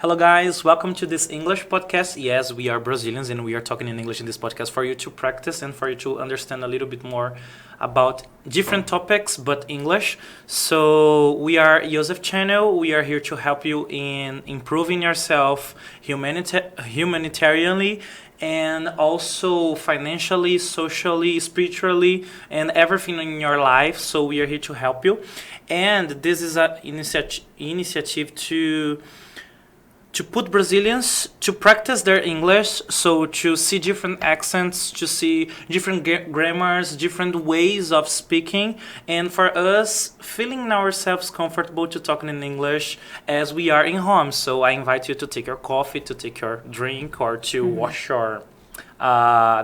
Hello, guys. Welcome to this English podcast. Yes, we are Brazilians and we are talking in English in this podcast for you to practice and for you to understand a little bit more about different topics but English. So we are Joseph Channel. We are here to help you in improving yourself humanitarianly and also financially, socially, spiritually, and everything in your life. So we are here to help you. And this is an initiative to put Brazilians to practice their English, so to see different accents, to see different grammars, different ways of speaking, and for us feeling ourselves comfortable to talking in English as we are in home. So I invite you to take your coffee, to take your drink, or to wash your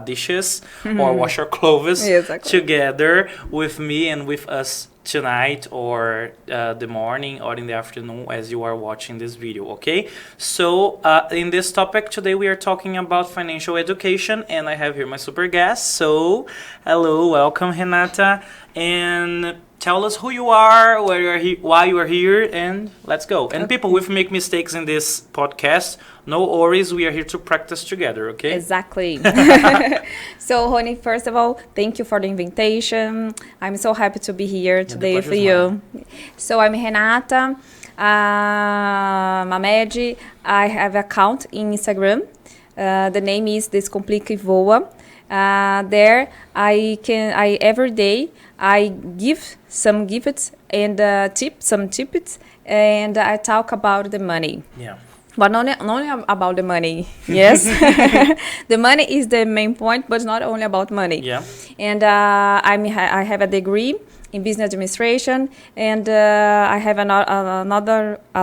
dishes or wash your clothes together with me and with us tonight or the morning or in the afternoon as you are watching this video, okay? So in this topic today we are talking about financial education, and I have here my super guest. So hello, welcome Renata, and tell us who you are, where you are why you are here, and let's go. And people, if we make mistakes in this podcast, no worries, we are here to practice together, okay? Exactly. So, Rony, first of all, thank you for the invitation. I'm so happy to be here today with you. So, I'm Renata Mamed. I have an account in Instagram. The name is Descomplique Voa. There, I every day I give some gifts and some tips, and I talk about the money. Yeah. But not only about the money, yes. The money is the main point, but not only about money. Yeah. And I have a degree in business administration, and I have a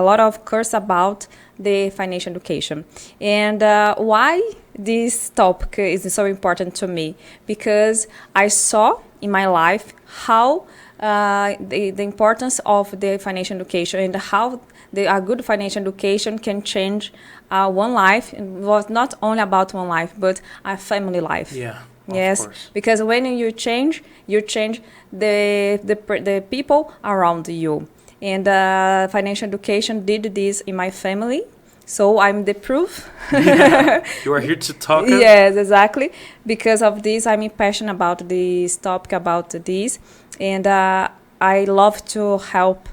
lot of course about the financial education. And why this topic is so important to me? Because I saw in my life how the importance of the financial education and how a good financial education can change one life. It was not only about one life, but a family life. Yeah. Yes, of course. because when you change the people around you. And financial education did this in my family. So I'm the proof. Yeah. You are here to talk. Yes, exactly. Because of this, I'm passionate about this topic, about this. And I love to help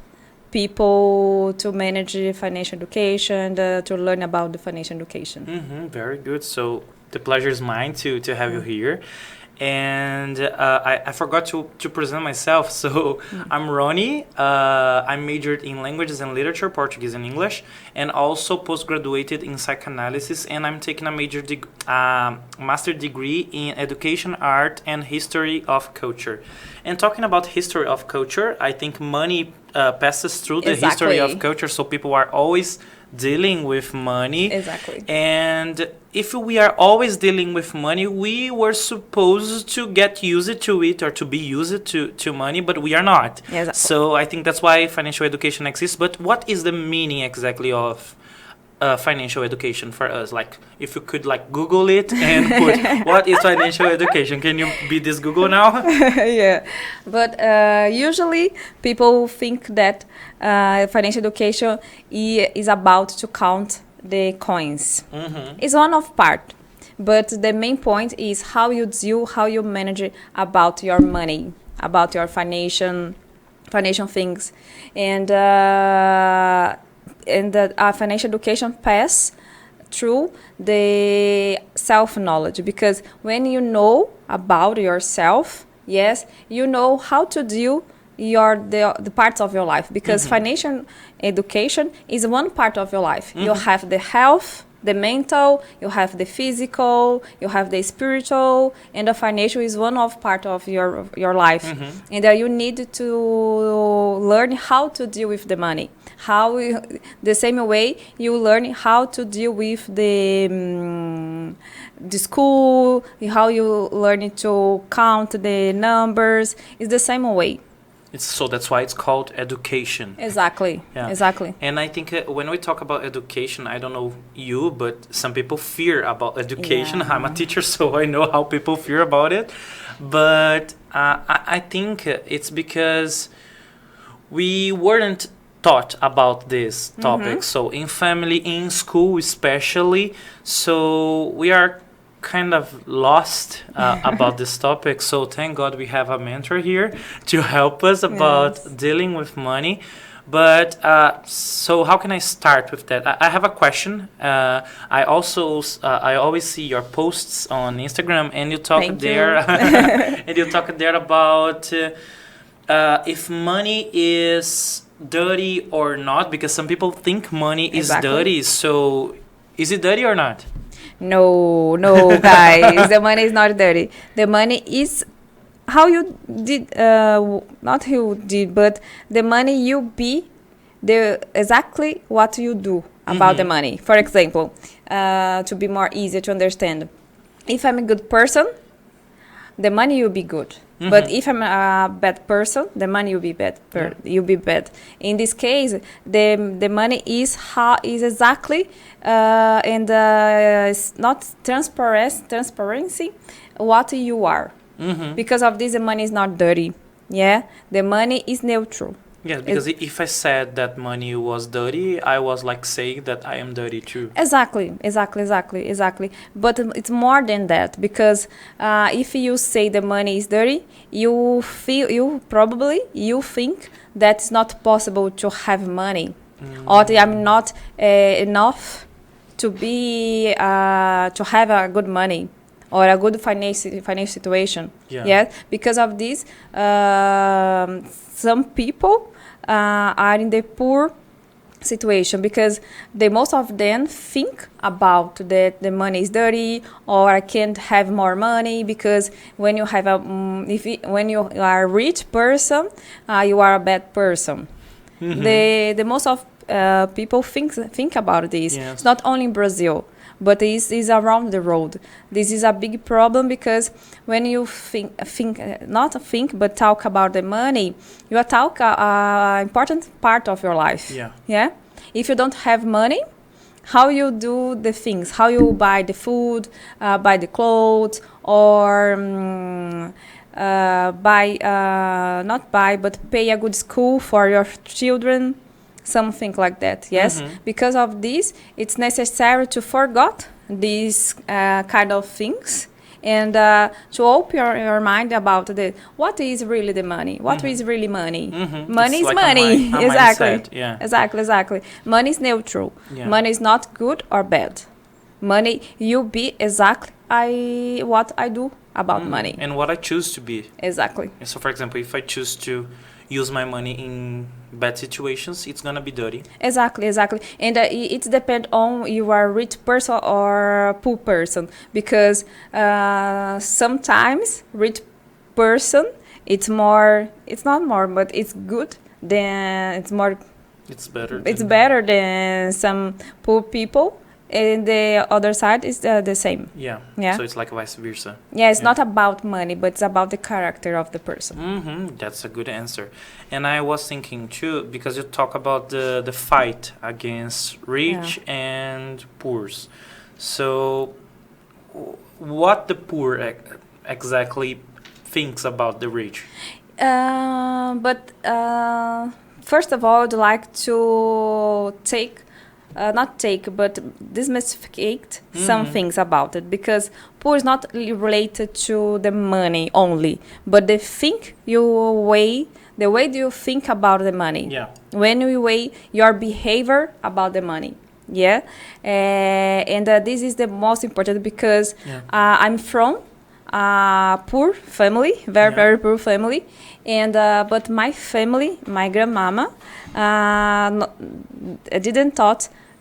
people to manage financial education, to learn about the financial education. Very good. So the pleasure is mine to have you here. And I forgot to present myself. So I'm Ronnie. I'm majored in languages and literature, Portuguese and English, and also postgraduated in psychoanalysis. And I'm taking a master degree in education, art, and history of culture. And talking about history of culture, I think money passes through the history of culture. So people are always dealing with money. Exactly. And if we are always dealing with money, we were supposed to get used to it or to be used to money, but we are not. Exactly. So I think that's why financial education exists. But what is the meaning exactly of financial education for us? Like, if you could Google it and put what is financial education? Can you be this Google now? Yeah, but usually people think that financial education is about to count the coins. It's one of part, but the main point is how you deal, how you manage about your money, about your financial things, and financial education pass through the self-knowledge, because when you know about yourself, yes, you know how to deal the parts of your life, because financial education is one part of your life. You have the health, the mental, you have the physical, you have the spiritual, and the financial is one of part of your life. And you need to learn how to deal with the money. The same way you learn how to deal with the school, how you learn to count the numbers. It's the same way. So that's why it's called education. Exactly. Yeah. Exactly. And I think when we talk about education, I don't know you, but some people fear about education. Yeah. I'm a teacher, so I know how people fear about it. But I think it's because we weren't taught about this topic. So in family, in school especially. So we are kind of lost about this topic. So thank God we have a mentor here to help us about dealing with money. But so how can I start with that? I have a question. I always see your posts on Instagram, and you talk Thank there, you. and you talk there about if money is dirty or not, because some people think money is Exactly. dirty. So is it dirty or not? No, no, guys. The money is not dirty. The money is how you did, not how you did, but the money you be, the exactly what you do about the money. For example, to be more easy to understand, if I'm a good person, the money will be good. But if I'm a bad person, the money will be bad. You'll be bad. In this case, the money is exactly and it's not transparency what you are. Because of this, the money is not dirty. Yeah, the money is neutral. Yes, because if I said that money was dirty, I was like saying that I am dirty too. Exactly. But it's more than that, because if you say the money is dirty, you think that it's not possible to have money, or that I'm not enough to be to have a good money or a good financial situation. Yeah. Because of this, some people are in the poor situation because most of them think about that the money is dirty, or I can't have more money, because when you have when you are a rich person, you are a bad person. The most of people think about this. Yes. It's not only in Brazil, but it is around the world. This is a big problem, because when you but talk about the money, you are talk important part of your life. Yeah. If you don't have money, how you do the things, how you buy the food, buy the clothes, or but pay a good school for your children. Something like that, yes. Because of this, it's necessary to forget these kind of things, and to open your mind about what is really the money. What is really money? Money It's is like money. a Exactly. mindset, yeah. Exactly. Money is neutral. Yeah. Money is not good or bad. Money, you be exactly what I do about money. And what I choose to be. Exactly. And so, for example, if I choose to use my money in bad situations, it's gonna be dirty. Exactly. And it depends on you are a rich person or a poor person, because sometimes rich person, it's not more, but it's good than It's better. it's better than some poor people. And the other side is the same. Yeah. So it's like vice versa. Yeah, it's not about money, but it's about the character of the person. That's a good answer. And I was thinking too, because you talk about the fight against rich and poors. So what the poor exactly thinks about the rich? But first of all, I'd like to demystify some things about it, because poor is not related to the money only, but the way you think about the money. Yeah. When you weigh your behavior about the money. Yeah. And this is the most important, because I'm from a poor family, very poor family, and but my family, my grandmama,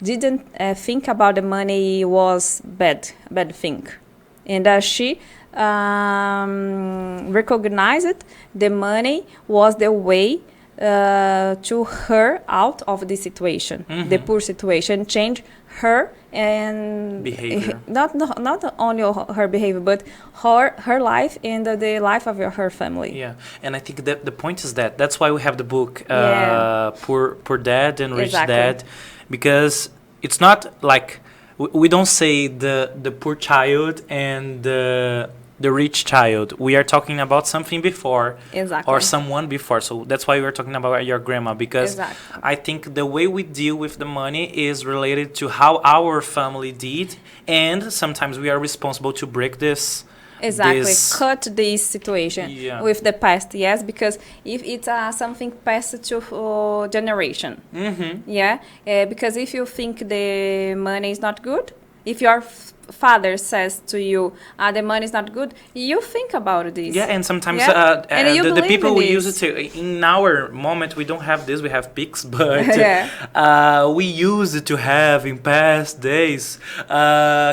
didn't think about the money was bad thing, and she recognized the money was the way to her out of the situation, the poor situation, change her and behavior. Not only her behavior, but her life and the life of her family. Yeah, and I think that the point is that's why we have the book Poor Dad and Rich Dad, because it's not like we don't say the poor child and the the rich child. We are talking about something before, Exactly. or someone before. So that's why we're talking about your grandma, because Exactly. I think the way we deal with the money is related to how our family did, and sometimes we are responsible to break this. Exactly, this- cut this situation Yeah. with the past, yes, because if it's something passed to generation, yeah, because if you think the money is not good, if your father says to you, the money is not good, you think about this. Yeah, and sometimes Yeah. And you the believe people in we this. use it to, in our moment, we don't have this, we have Pix, but Yeah. we used to have in past days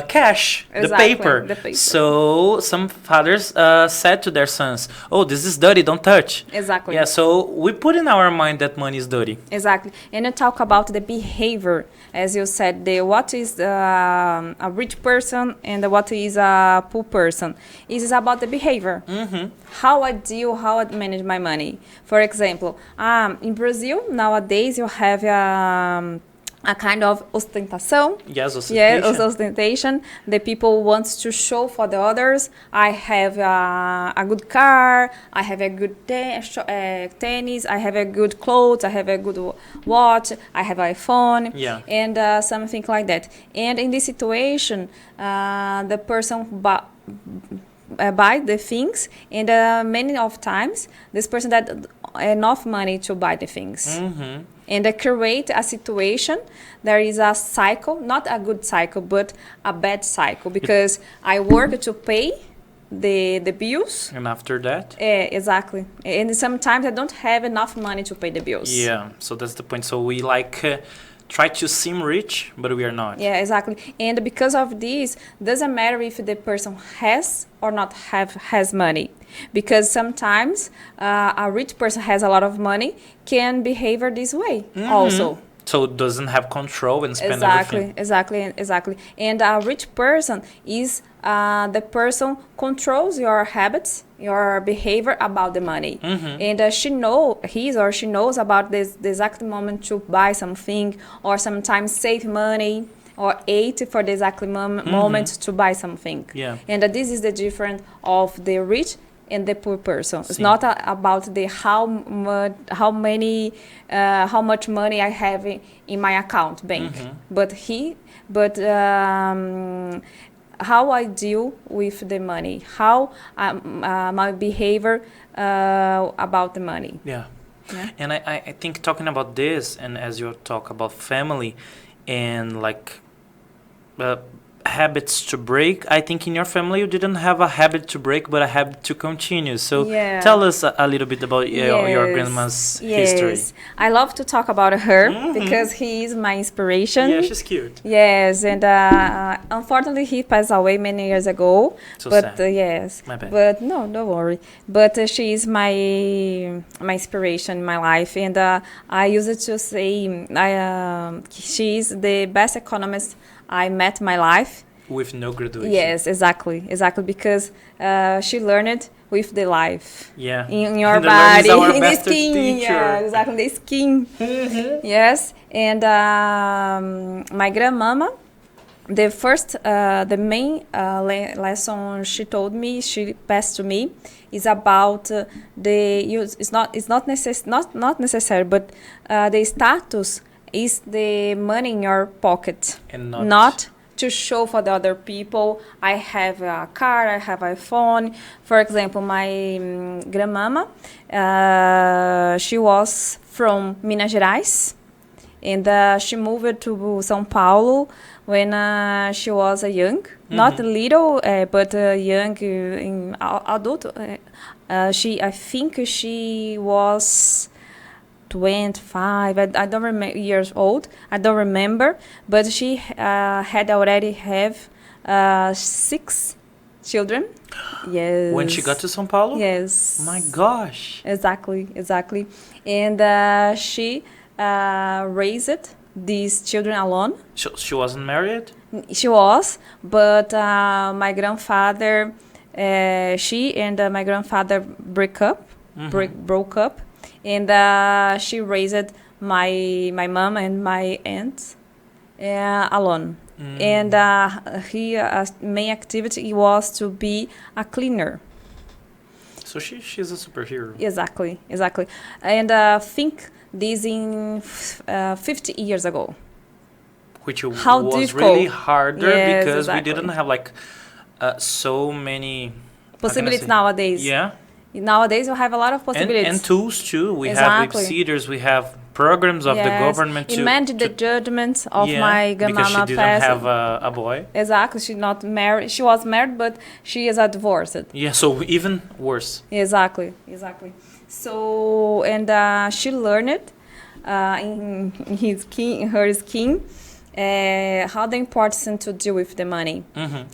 cash, Exactly, the the paper. So some fathers said to their sons, oh, this is dirty, don't touch. Exactly. Yeah, so we put in our mind that money is dirty. Exactly, and you talk about the behavior, as you said, what is a rich person and what is a poor person. It is about the behavior, how I deal, how I manage my money. For example, in Brazil nowadays you have a kind of ostentação. Yes, Yeah, ostentation. ostentation. The people want to show for the others. I have a good car. I have a good tennis. I have a good clothes. I have a good watch. I have an iPhone. Yeah. And something like that. And in this situation, the person buy the things, and many of times this person that enough money to buy the things. And create a situation, there is a cycle, not a good cycle, but a bad cycle, because I work to pay the bills. And after that? Exactly. And sometimes I don't have enough money to pay the bills. Yeah, so that's the point. So we try to seem rich, but we are not. Yeah, exactly. And because of this, doesn't matter if the person has or not has money, because sometimes a rich person has a lot of money can behave this way also. So it doesn't have control and spend everything. Exactly. And a rich person is the person controls your habits, your behavior about the money, and she knows about the exact moment to buy something, or sometimes save money, or eat for the exact moment to buy something. Yeah. And this is the difference of the rich and the poor person. It's Sim. not about the how much money I have in my account bank, but how I deal with the money, how my behavior about the money. Yeah. Yeah. And I think talking about this, and as you talk about family and like habits to break, I think in your family you didn't have a habit to break, but a habit to continue. So Yeah. tell us a little bit about your grandma's history. Yes, I love to talk about her because he is my inspiration. Yeah, she's cute. Yes, and unfortunately he passed away many years ago. So but sad. Yes, My bad. but no, don't worry. But she is my inspiration in my life, and I used to say she is the best economist I met in my life. With no graduation. Yes, exactly, because she learned with the life. Yeah. In your And the learning is body, our in the master skin. teacher. Yeah, exactly, the skin. Yes, and my grandmama, the main lesson she told me, she passed to me, is about the use. It's not necessary, but the status is the money in your pocket, And not to show for the other people. I have a car, I have a phone. For example, my grandmama, she was from Minas Gerais, and she moved to São Paulo when she was a young, not little, but young, adult. I think she was 25, I don't remember, years old, I don't remember, but she had already have 6 children. Yes. When she got to São Paulo? Yes. My gosh. Exactly. And she raised these children alone. She wasn't married? She was, but my grandfather, she and my grandfather broke up. And she raised my mom and my aunt, alone. And his main activity was to be a cleaner. So she's a superhero. Exactly. And think this in 50 years ago. Which How was difficult. really harder Yes, because exactly. we didn't have like so many Possibilities say? nowadays. Yeah. Nowadays, you have a lot of possibilities. And tools too. We have Exactly. babysitters, we have programs of the government to Imagine the judgment of my grandmama because she didn't passed. have a boy. Exactly, she's not married. She was married, but she is divorced. Yeah, so even worse. Exactly. So, and she learned in her skin how the importance to deal with the money.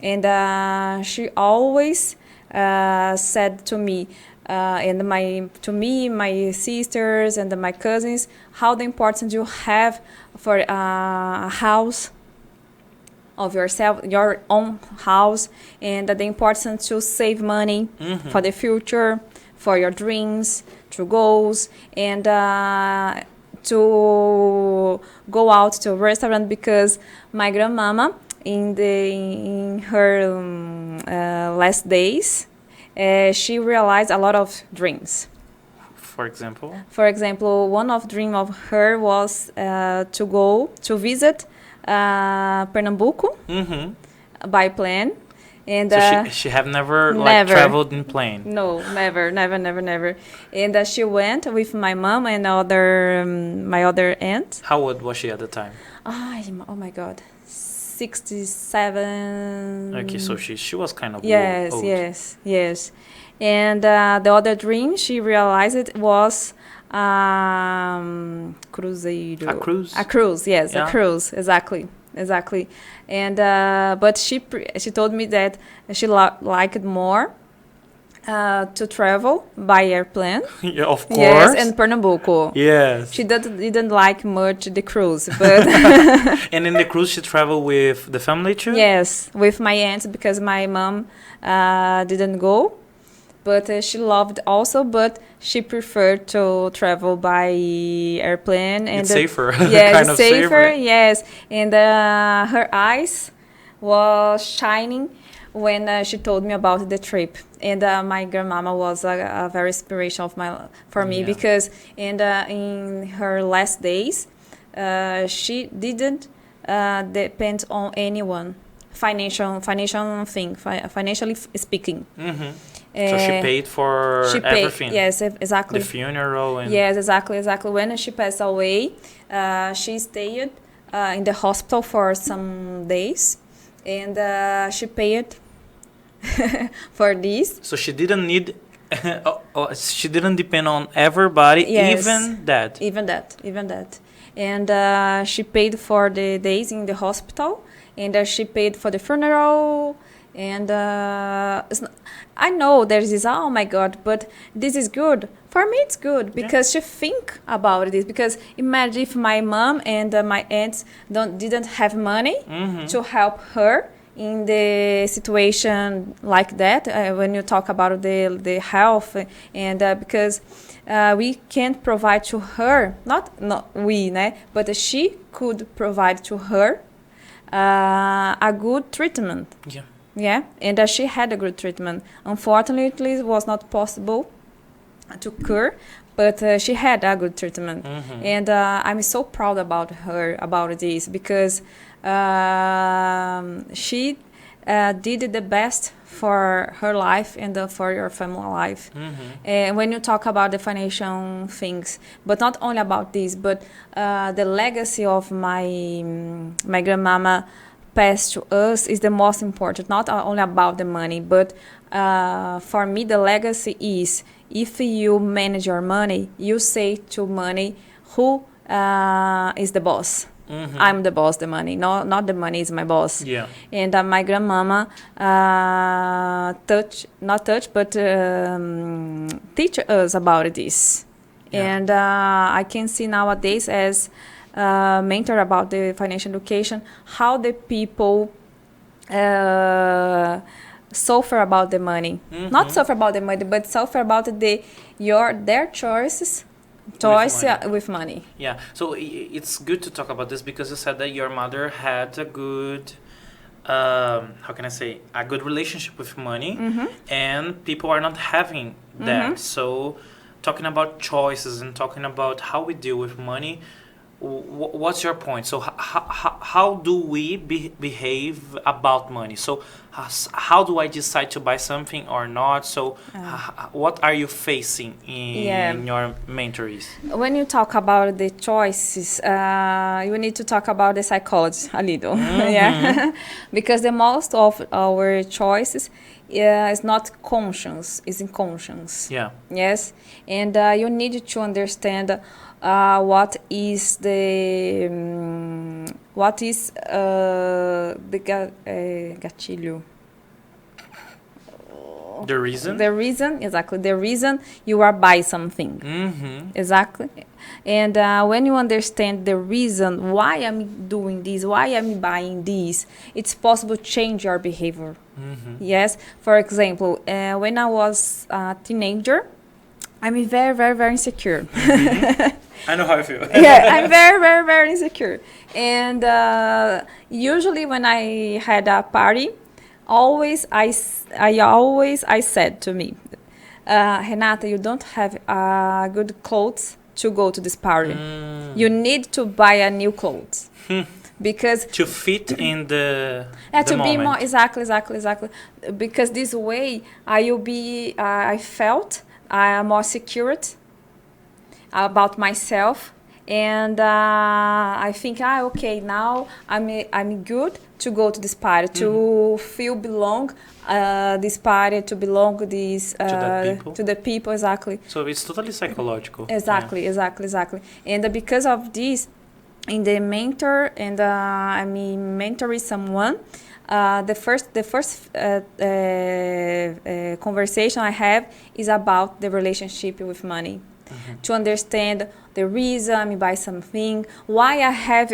And she always said to me, and my sisters and my cousins, how the importance you have for a house of yourself, your own house, and the importance to save money for the future, for your dreams, to goals, and to go out to a restaurant, because my grandmama in her last days, she realized a lot of dreams. For example? For example, one of dream of her was to go to visit Pernambuco by plane. And so she have never like traveled in plane. No, never. And she went with my mom and my other aunt. How old was she at the time? Oh my God, 67. Okay, so she was kind of old. Yes. And the other dream she realized it was cruzeiro. A cruise? A cruise, yes, Yeah. a cruise, exactly. And but she told me that she liked more to travel by airplane. Yeah, of course. Yes, and Pernambuco. Yes. She didn't like much the cruise, but And in the cruise she traveled with the family too? yes, with my aunt, because my mom didn't go. But she loved also, but she preferred to travel by airplane. And it's safer. Yes, kind of safer. Yes. And her eyes was shining when she told me about the trip. And my grandmama was a very inspiration for me, because in her last days, she didn't depend on anyone, financially speaking. So she paid for everything. Yes, exactly. The funeral and yes, exactly. When she passed away, she stayed in the hospital for some days, and she paid for this. So she didn't need. She didn't depend on everybody, Yes. even that. Even that. And she paid for the days in the hospital, and she paid for the funeral. And I know there is oh my God, but this is good. For me it's good, because she think about this. Because imagine if my mom and my aunts didn't have money to help her in the situation like that, when you talk about the health, and because we can't provide to her, not we, né? But she could provide to her a good treatment. Yeah, and she had a good treatment. Unfortunately, it was not possible to cure, but she had a good treatment. And I'm so proud about her, about this, because she did the best for her life and for your family life. And when you talk about the financial things, but not only about this, but the legacy of my grandmama passed to us is the most important. Not only about the money, but for me the legacy is, if you manage your money, you say to money, who is the boss? I'm the boss, the money. Not the money is my boss. Yeah. And my grandmama teach us about this. Yeah. And I can see nowadays as mentor about the financial education, how the people suffer about the money. Not suffer about the money, but suffer about their choices choice money. with money. Yeah, so it's good to talk about this because you said that your mother had a good, how can I say, a good relationship with money, and people are not having that. So, talking about choices and talking about how we deal with money, what's your point? So, how do we behave about money? So, how do I decide to buy something or not? So, what are you facing in your mentories? When you talk about the choices, you need to talk about the psychology a little, yeah, because the most of our choices is not conscious, is inconscious. Yeah. Yes, and you need to understand what is the gatilho. The reason? The reason, exactly. The reason you are buying something. Exactly. And when you understand the reason why I'm doing this, why I'm buying this, it's possible to change your behavior. Yes. For example, when I was a teenager, I'm very, very, very insecure. I know how I feel. Yeah, I'm very, very, very insecure. And usually when I had a party, I said to me, Renata, you don't have good clothes to go to this party. You need to buy a new clothes. Because to fit in the to moment. Be more exactly. Because this way I felt more secure about myself, and I think okay, now I'm good to go to this party, to feel belong this party, to belong this to the people, exactly. So it's totally psychological. Exactly. And because of this, in the mentor and mentoring someone, the first conversation I have is about the relationship with money. To understand the reason I buy something, why I have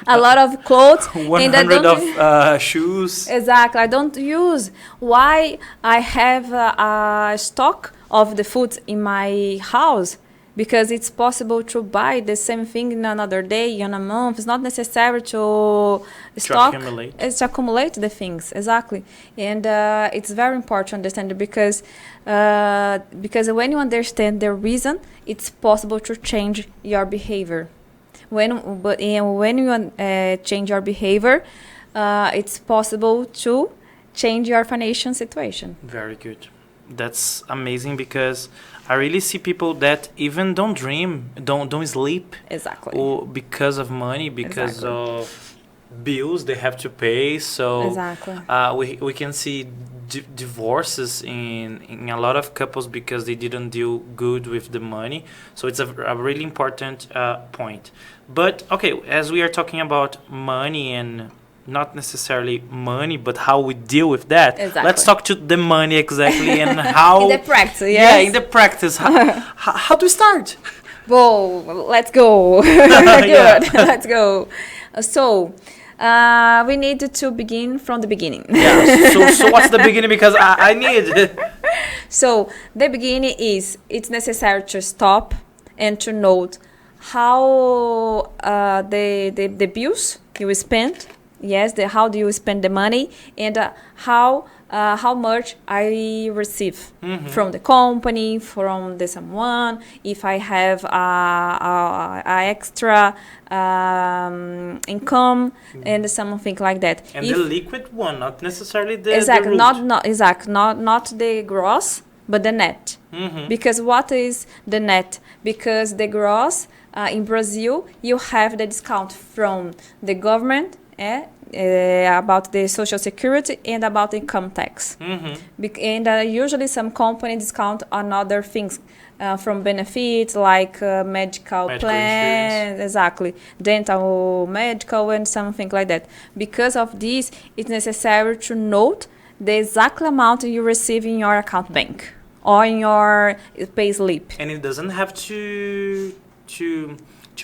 a lot of clothes 100 of shoes. Exactly, I don't use. Why I have a stock of the food in my house, because it's possible to buy the same thing in another day, in a month. It's not necessary to stock. It's to accumulate the things, exactly. And it's very important to understand because when you understand the reason, it's possible to change your behavior. When you change your behavior, it's possible to change your financial situation. Very good. That's amazing because I really see people that even don't dream, don't sleep. Exactly. Or because of money, because of bills they have to pay. So exactly. We can see divorces in a lot of couples because they didn't deal good with the money. So it's a really important point. But okay, as we are talking about money and not necessarily money, but how we deal with that. Exactly. Let's talk to the money exactly and how... in the practice, yes. Yeah, in the practice. How to start? Well, let's go. Good, let's go. So, we need to begin from the beginning. Yeah, so what's the beginning? Because I need... So, the beginning is, it's necessary to stop and to note how the bills you spend. Yes, how do you spend the money, and how much I receive from the company, from someone, if I have a extra income and something like that. And the liquid one, not necessarily the exactly, the not the gross, but the net. Because what is the net? Because the gross in Brazil, you have the discount from the government. About the social security and about income tax. And usually some companies discount on other things from benefits like medical plan, insurance. Exactly, dental, medical, and something like that. Because of this, it's necessary to note the exact amount you receive in your account bank or in your pay slip. And it doesn't have to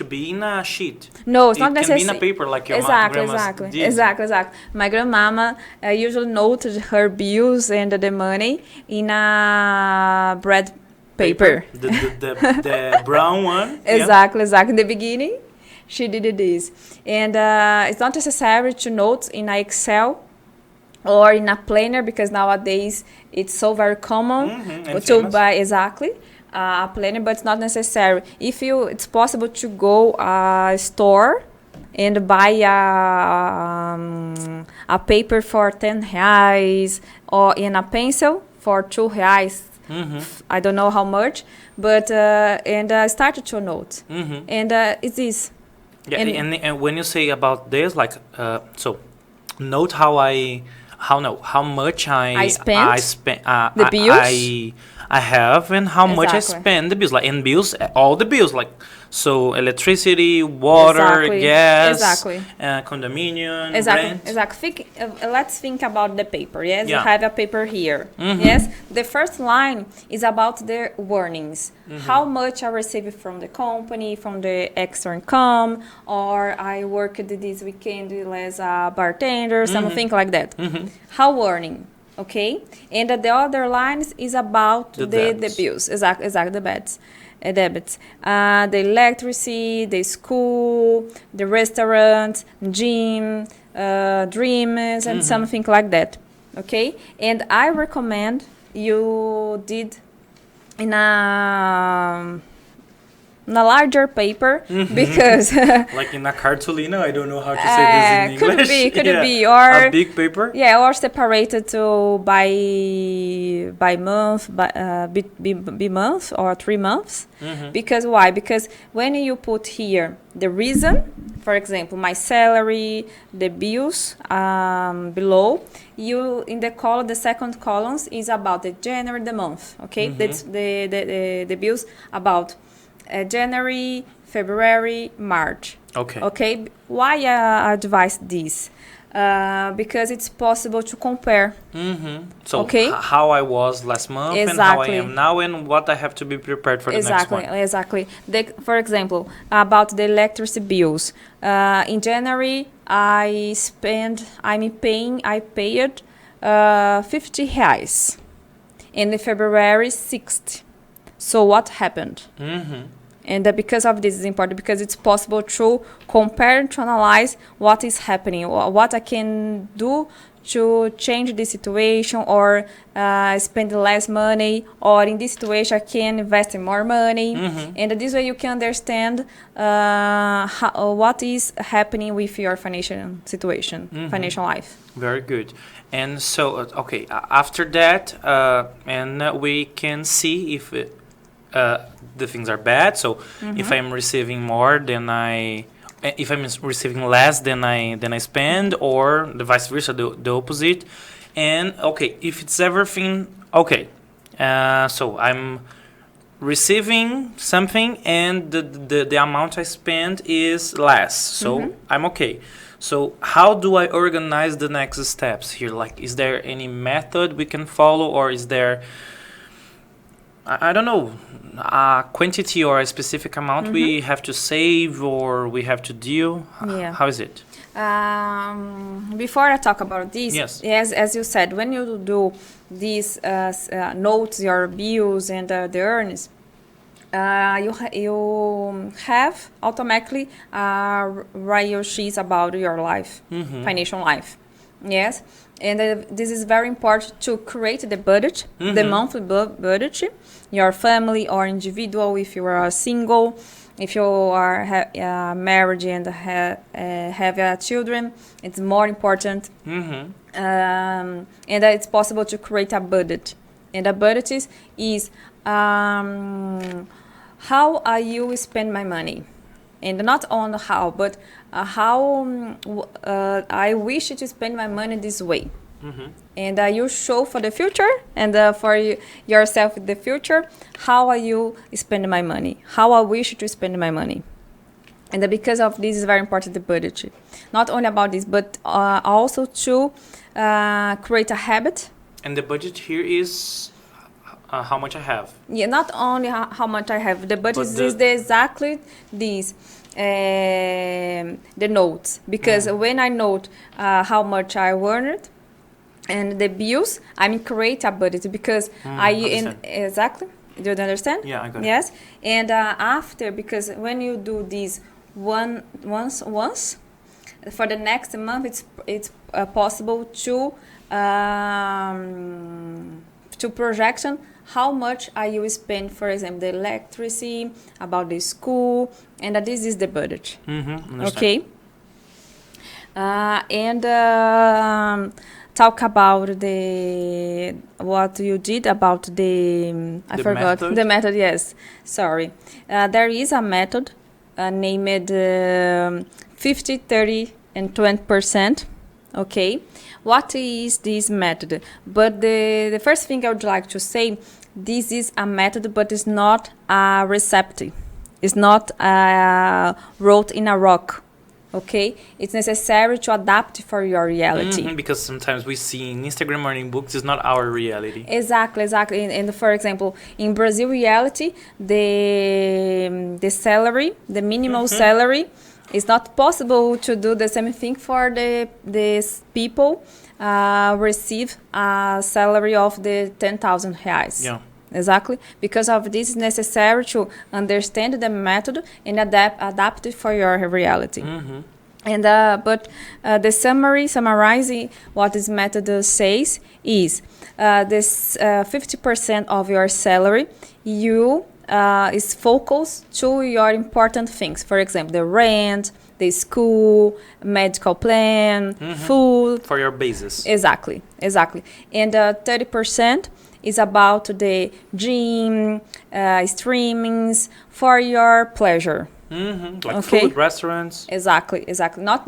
be in a sheet. No, it's not necessary. It can be in a paper like your grandma did. Exactly. My grandmama usually noted her bills and the money in a bread paper. The brown one. Exactly. In the beginning, she did this. And it's not necessary to note in a Excel or in a planner, because nowadays it's so very common to buy a planner, but it's not necessary. It's possible to go a store and buy a paper for 10 reais, or in a pencil for 2 reais. I don't know how much, but and I started to note, and it's this. Yeah, and when you say about this, like, so note how much I spend, the bills. I have, and how much I spend the bills, like, and bills, all the bills, like, so electricity, water, gas, condominium, rent. Let's think about the paper. Yes, you have a paper here. Yes, the first line is about the earnings. How much I receive from the company, from the extra income, or I worked this weekend as a bartender, something like that. How earning. Okay, and the other lines is about the bills, the debits, the electricity, the school, the restaurant, gym, dreams, and something like that. Okay, and I recommend you did in a larger paper, because like in a cartolina, I don't know how to say this in English. Could be, or a big paper. Yeah, or separated to by month, by month or 3 months. Because why? Because when you put here the reason, for example, my salary, the bills below, you in the second columns is about the January, the month. Okay, that's the bills about January, February, March. Okay. Why I advise this? Because it's possible to compare. So how I was last month and how I am now, and what I have to be prepared for the next one. Exactly. For example, about the electricity bills. In January, I paid 50 reais. In February, 60. So what happened? And because of this is important, because it's possible to compare and to analyze what is happening, what I can do to change the situation, or spend less money, or in this situation I can invest in more money. And this way you can understand what is happening with your financial situation, financial life. Very good. And so, after that, and we can see if the things are bad. So if I'm receiving more than if I'm receiving less than I spend, or the vice versa, the opposite. And if it's everything so I'm receiving something and the amount I spend is less, so I'm okay. So how do I organize the next steps here? Like, is there any method we can follow, or is there, I don't know, a quantity or a specific amount we have to save, or we have to deal? How is it? Before I talk about this, yes, as you said, when you do these notes, your bills and the earnings, you have automatically real sheets about your life, financial life. Yes, and this is very important to create the budget, the monthly budget. Your family or individual, if you are single, if you are married and have children, it's more important. And it's possible to create a budget. And a budget is how you spend my money. And not on how, but how I wish to spend my money this way. And you show for the future, and for yourself in the future, how you spend my money, how I wish to spend my money. And because of this is very important, the budget. Not only about this, but also to create a habit. And the budget here is how much I have. Yeah, not only how much I have. The budget is exactly this. The notes. Because when I note how much I earned, and the bills, I create a budget, because Do you understand? Yeah, I got it. Yes, and after, because when you do this once, for the next month, it's possible to projection how much are you spend, for example, the electricity, about the school, and this is the budget. Okay. And talk about what you did about I forgot method? the method. Yes, sorry. There is a method named 50, 30, and 20%. Okay, what is this method? But the first thing I would like to say, this is a method, but it's not a recipe. It's not wrote in a rock. Okay, it's necessary to adapt for your reality. Because sometimes we see in Instagram or in books, it's not our reality. Exactly. And for example, in Brazil reality, the salary, the minimum salary, it's not possible to do the same thing for these people receive a salary of the 10,000 reais. Yeah. Exactly. Because of this, it's necessary to understand the method and adapt it for your reality. And but the summarizing what this method says is this 50% of your salary you is focused to your important things. For example, the rent, the school, medical plan, food. For your basis. Exactly. And 30% is about the gym, streamings, for your pleasure. Like food, restaurants. Exactly. Not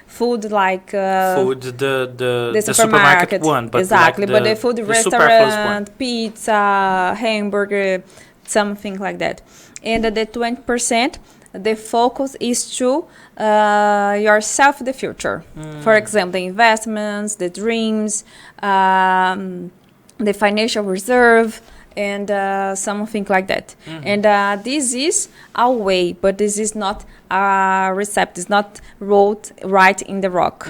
food like food, the supermarket one, but exactly. Like but the food restaurant, pizza, hamburger, something like that. And the 20%, the focus is to yourself, the future. For example, the investments, the dreams, the financial reserve, and something like that. And this is a way, but this is not a recipe. It's not wrote right in the rock.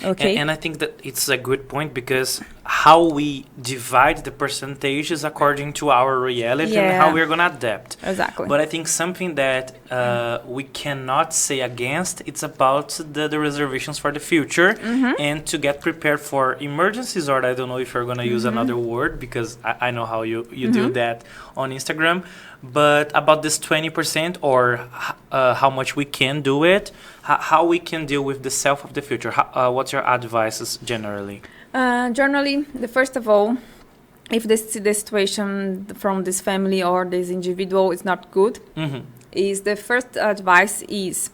Okay. And I think that it's a good point, because how we divide the percentages according to our reality and how we're gonna adapt. Exactly. But I think something that we cannot say against, it's about the reservations for the future and to get prepared for emergencies, or I don't know if you're gonna use another word, because I know how you do that on Instagram. But about this 20%, or how much we can do it, how we can deal with the self of the future. What's your advice generally? Generally, first of all, if the situation from this family or this individual is not good, is the first advice is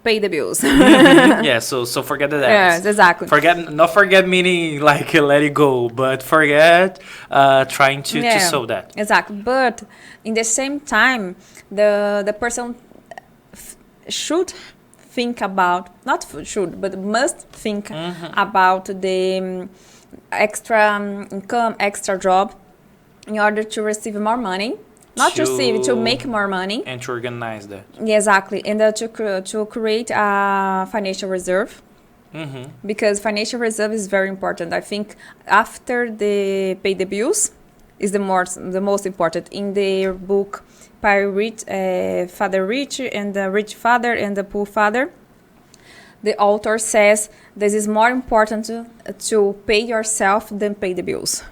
pay the bills. Yeah, so forget the debts. Yes, exactly. Not forget meaning like let it go, but forget trying to solve that. Exactly. But in the same time, the person should think about, not should, but must think about the extra income, extra job, in order to receive more money. Not to receive, to make more money. And to organize that. Yeah, exactly. And to create a financial reserve. Because financial reserve is very important. I think after the pay the bills is the most important. In the book Father Rich and the Rich Father and the Poor Father, the author says this is more important to pay yourself than pay the bills.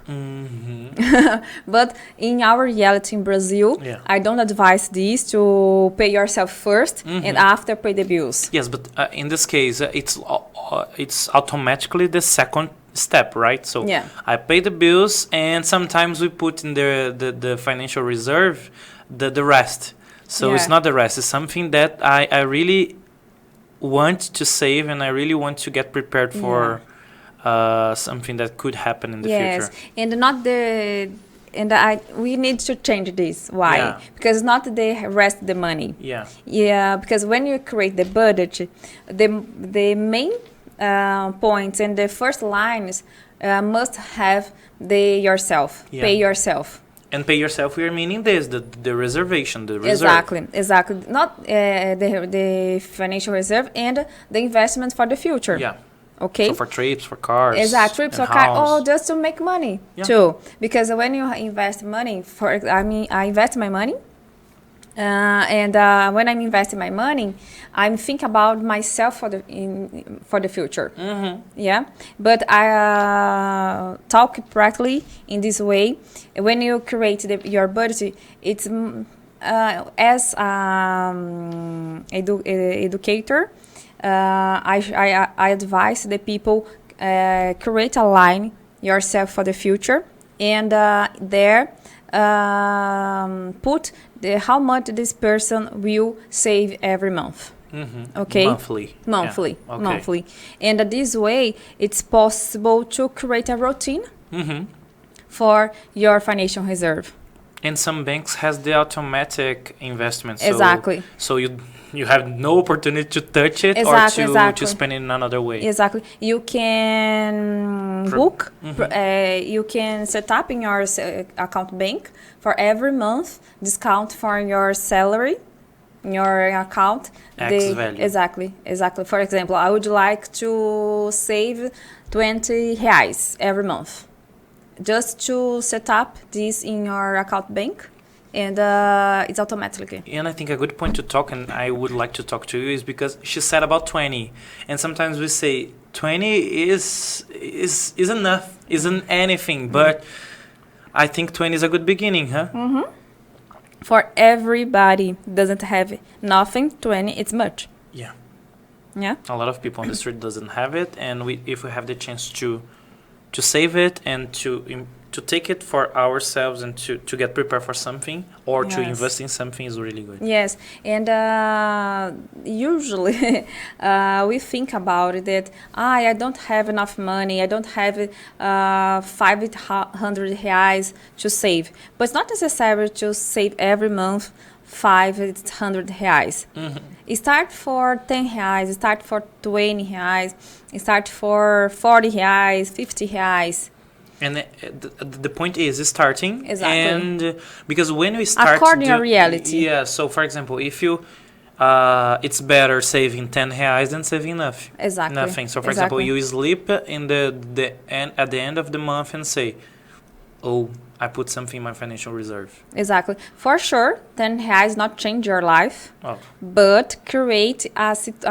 But in our reality in Brazil, I don't advise this, to pay yourself first and after pay the bills. Yes, but in this case, it's automatically the second step, right? So I pay the bills, and sometimes we put in the financial reserve the rest. So it's not the rest. It's something that I really want to save, and I really want to get prepared for something that could happen in the future. And not we need to change this. Why? Because not the rest the money. Because when you create the budget, the main points and the first lines must have yourself. Pay yourself. And pay yourself, we are meaning this, the reservation, the reserve. Exactly. Not the financial reserve and the investment for the future. Okay. So for trips, for cars. Exact trips and or car, house. or just to make money Yeah. too. Because when you invest money, I invest my money, and when I'm investing my money, I'm think about myself for the future. Yeah, but I talk practically in this way. When you create your budget, it's as educator. I advise the people create a line yourself for the future, and there put how much this person will save every month. Okay, Monthly. monthly, Yeah. Okay. monthly, and this way it's possible to create a routine for your financial reserve. And some banks has the automatic investment. So, Exactly. So you have no opportunity to touch it Exactly, or to exactly. spend it in another way. Exactly. You can book, you can set up in your account bank for every month discount for your salary in your account. X value. Exactly. For example, I would like to save 20 reais every month. Just to set up this in your account bank, and it's automatically. And I think a good point to talk, and I would like to talk to you, is because she said about 20, and sometimes we say 20 is enough, isn't anything, but I think 20 is a good beginning, huh? For everybody doesn't have nothing, 20 it's much. Yeah. Yeah. A lot of people on the street doesn't have it, and if we have the chance to save it and to take it for ourselves and to get prepared for something or to Yes. invest in something is really good. Yes, and usually we think about it that I don't have enough money, I don't have 500 reais to save. But it's not necessary to save every month 500 reais. Start for 10 reais, start for 20 reais, start for 40 reais, 50 reais. And the point is starting. Exactly. And because when we start According to reality. Yeah, so for example, if you it's better saving 10 reais than saving Exactly. nothing. So for example, Exactly. you sleep in the end at the end of the month and say, "Oh, I put something in my financial reserve." Exactly. For sure, 10 reais not change your life, Oh. but create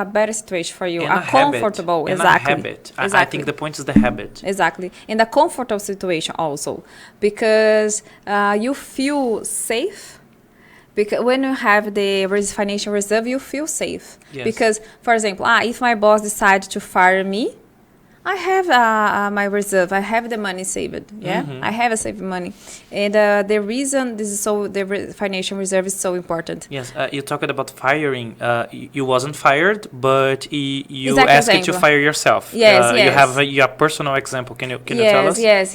a better situation for you, And a comfortable, habit. exactly. And a habit. I Exactly. think the point is the habit. Exactly. And a comfortable situation also, because you feel safe. Because when you have the financial reserve, you feel safe. Yes. Because, for example, if my boss decides to fire me, I have my reserve. I have the money saved. Yeah, I have a saved money, and the reason this is so the financial reserve is so important. Yes, you talked about firing. You wasn't fired, but you Exact asked to example. fire yourself. Yes, You yes. have your personal example. Can you tell us? Yes.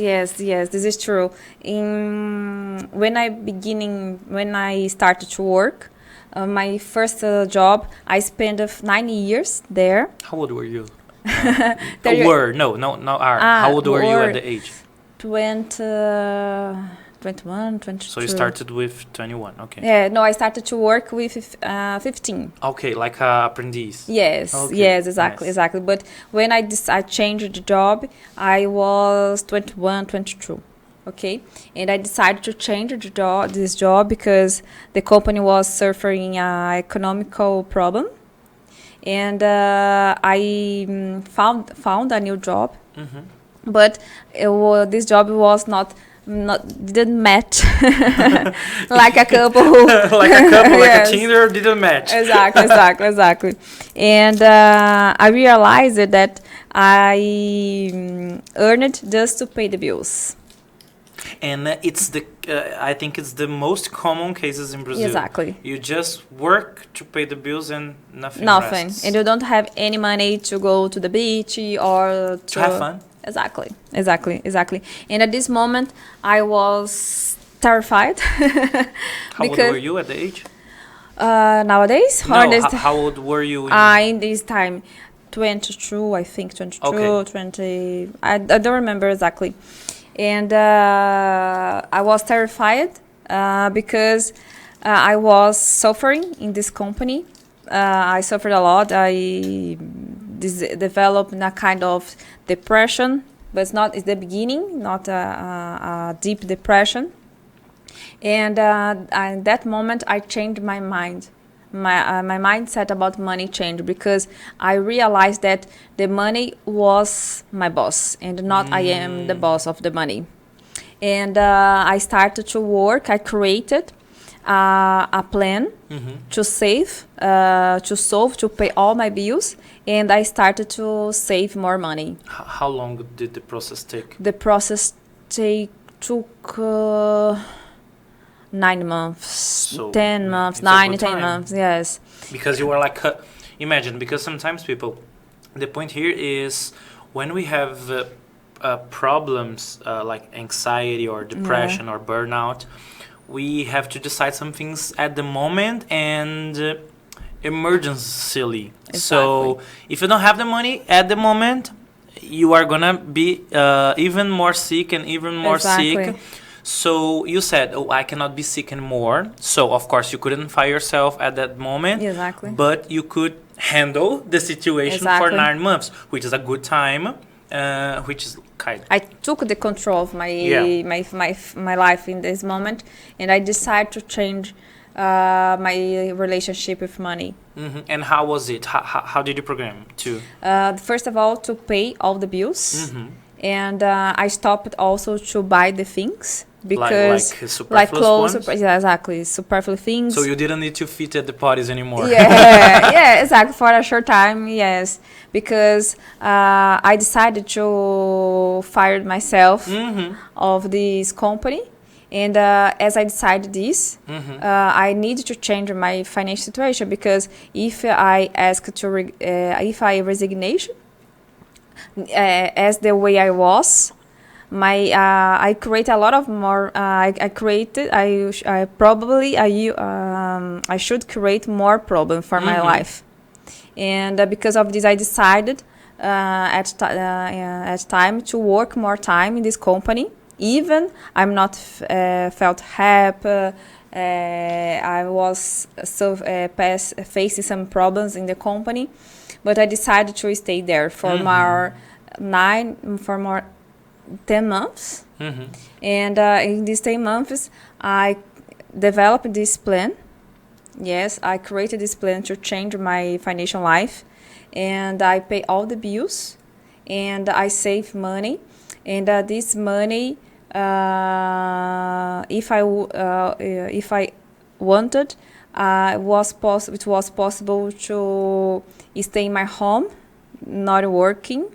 This is true. When I started to work, my first job, I spent 9 years there. How old were you? There you- How old were you at the age? 21, 22. So you started with 21. Okay. Yeah, no, I started to work with 15. Okay, like a apprentice. Yes, Okay, yes, exactly, nice. exactly. But when I changed the job, I was 21, 22. Okay, and I decided to change this job because the company was suffering an economical problem, and I found a new job, but this job was didn't match like a couple who Like a couple, like Yes. a Tinder didn't match. exactly. And I realized that I earned just to pay the bills. And it's I think it's the most common cases in Brazil. Exactly. You just work to pay the bills and nothing rests. And you don't have any money to go to the beach or To have fun. Exactly. And at this moment, I was terrified. How old were you at the age? Nowadays? How old were you? In this time, 22, I think 22, Okay. 20. I don't remember exactly. And I was terrified because I was suffering in this company. I suffered a lot. develop a kind of depression, but it's the beginning, not a deep depression. And in that moment, I changed my mind. My mindset about money changed because I realized that the money was my boss and not I am the boss of the money. And I started to work. I created a plan to save, to pay all my bills, and I started to save more money. How long did the process take? The process took 9 months, So 10 months, it's a 9, good 10 time. months, yes. Because you were like, imagine, because sometimes people, the point here is when we have problems like anxiety or depression or burnout, we have to decide some things at the moment and emergencyly. So if you don't have the money at the moment, you are gonna be even more sick and even more sick. So you said, oh, I cannot be sick anymore. So, of course, you couldn't fire yourself at that moment. Exactly. But you could handle the situation for 9 months, which is a good time, which is kind. I took the control of my life in this moment, and I decided to change my relationship with money. And how was it? How did you program to? First of all, to pay all the bills. And I stopped also to buy the things. Because like clothes, ones? Yeah, exactly, superfluous things. So you didn't need to fit at the parties anymore. Yeah, exactly, for a short time, yes, because I decided to fire myself of this company, and as I decided this, I need to change my financial situation, because if I ask to if I resignation as the way I was. I create a lot of more. I should create more problem for my life, and because of this, I decided at time to work more time in this company. Even I'm not felt happy. I was facing some problems in the company, but I decided to stay there for more 10 months. And in these 10 months, I developed this plan. Yes, I created this plan to change my financial life. And I pay all the bills. And I save money. And this money, if I wanted, it was possible to stay in my home, not working,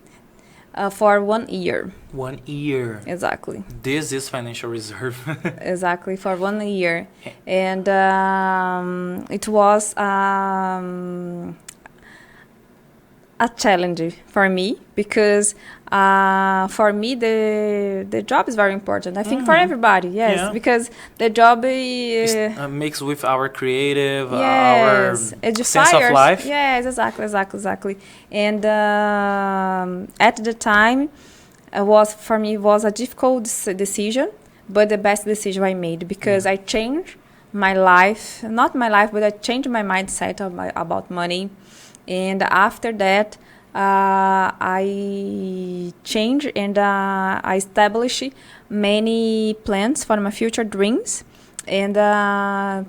for 1 year. 1 year. Exactly. This is financial reserve. Exactly, for 1 year. And it was a challenge for me, because for me the job is very important. I think for everybody, yes, because the job mixed with our creative, our sense of life. Yes, exactly. And at the time, for me was a difficult decision, but the best decision I made, because I changed my life, not my life, but I changed my mindset about money. And after that, I changed and I established many plans for my future dreams. And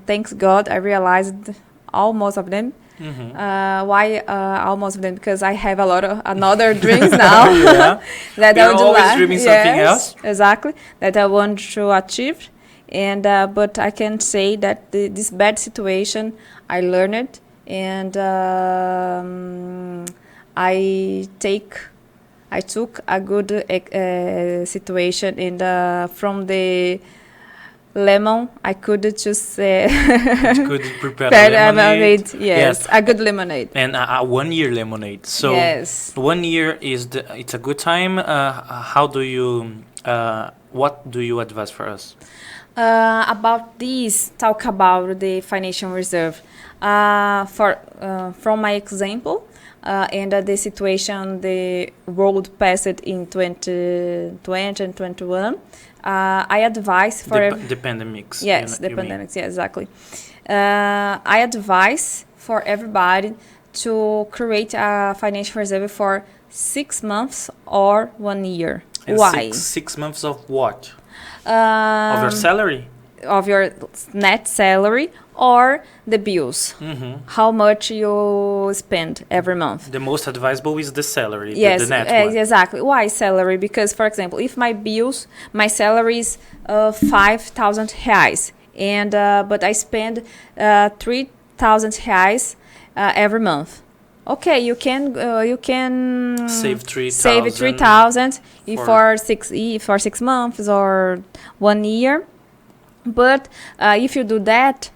thanks God, I realized almost of them. Why almost of them? Because I have a lot of another dreams now. That You're always dreaming something else. Exactly, that I want to achieve. And but I can say that this bad situation, I learned it. And I took a good situation, and from the lemon I could just could prepare lemonade. Yes, a good lemonade. And a 1 year lemonade. So 1 year it's a good time. How do you what do you advise for us? About this, talk about the financial reserve. From my example, and the situation the world passed in 2020 and 2021, I advise for the pandemics. Yes, the pandemics. Yeah, exactly. I advise for everybody to create a financial reserve for 6 months or 1 year. And Why? Six months of what? Of your salary? Of your net salary or the bills. How much you spend every month. The most advisable is the salary, Yes, the net one. exactly. Why salary? Because, for example, if my salary is 5,000 reais, and but I spend 3,000 reais every month. Okay, you can Save 3,000 save 3,000 for 6 months or 1 year. But if you do that,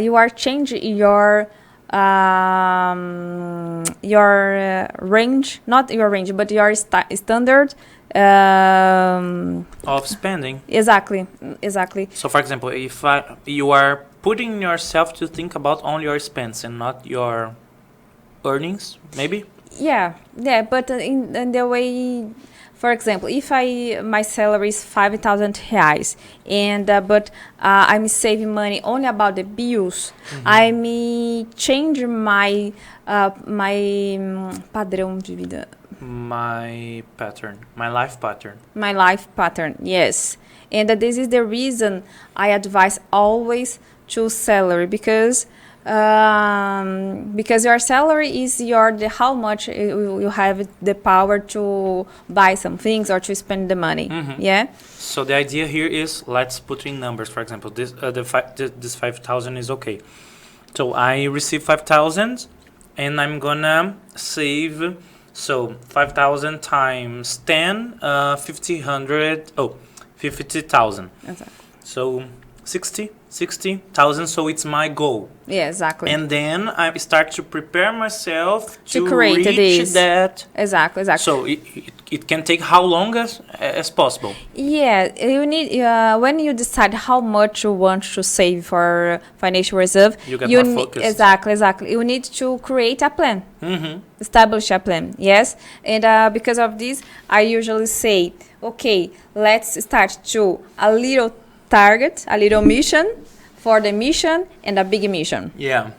you are changing your range, not your range, but your standard. Of spending. Exactly. So, for example, if you are putting yourself to think about only your expense and not your earnings, maybe? Yeah, but in the way, for example, if my salary is 5,000 reais, and but I'm saving money only about the bills, I may change my padrão de vida. My life pattern. My life pattern, yes. And this is the reason I advise always choose salary, because your salary is how much you have the power to buy some things or to spend the money. Yeah. So the idea here is, let's put in numbers. For example, this 5,000 is okay. So I receive 5,000, and I'm gonna save. So 5,000 times 10, 50,000. Exactly. So 60,000. So it's my goal. Yeah, exactly. And then I start to prepare myself to create reach that. Exactly. So it can take how long as possible. Yeah, you need when you decide how much you want to save for financial reserve. You get more focused. Exactly. You need to create a plan. Establish a plan. Yes, and because of this, I usually say, okay, let's start to a little target, a little mission for the mission, and a big mission. Yeah.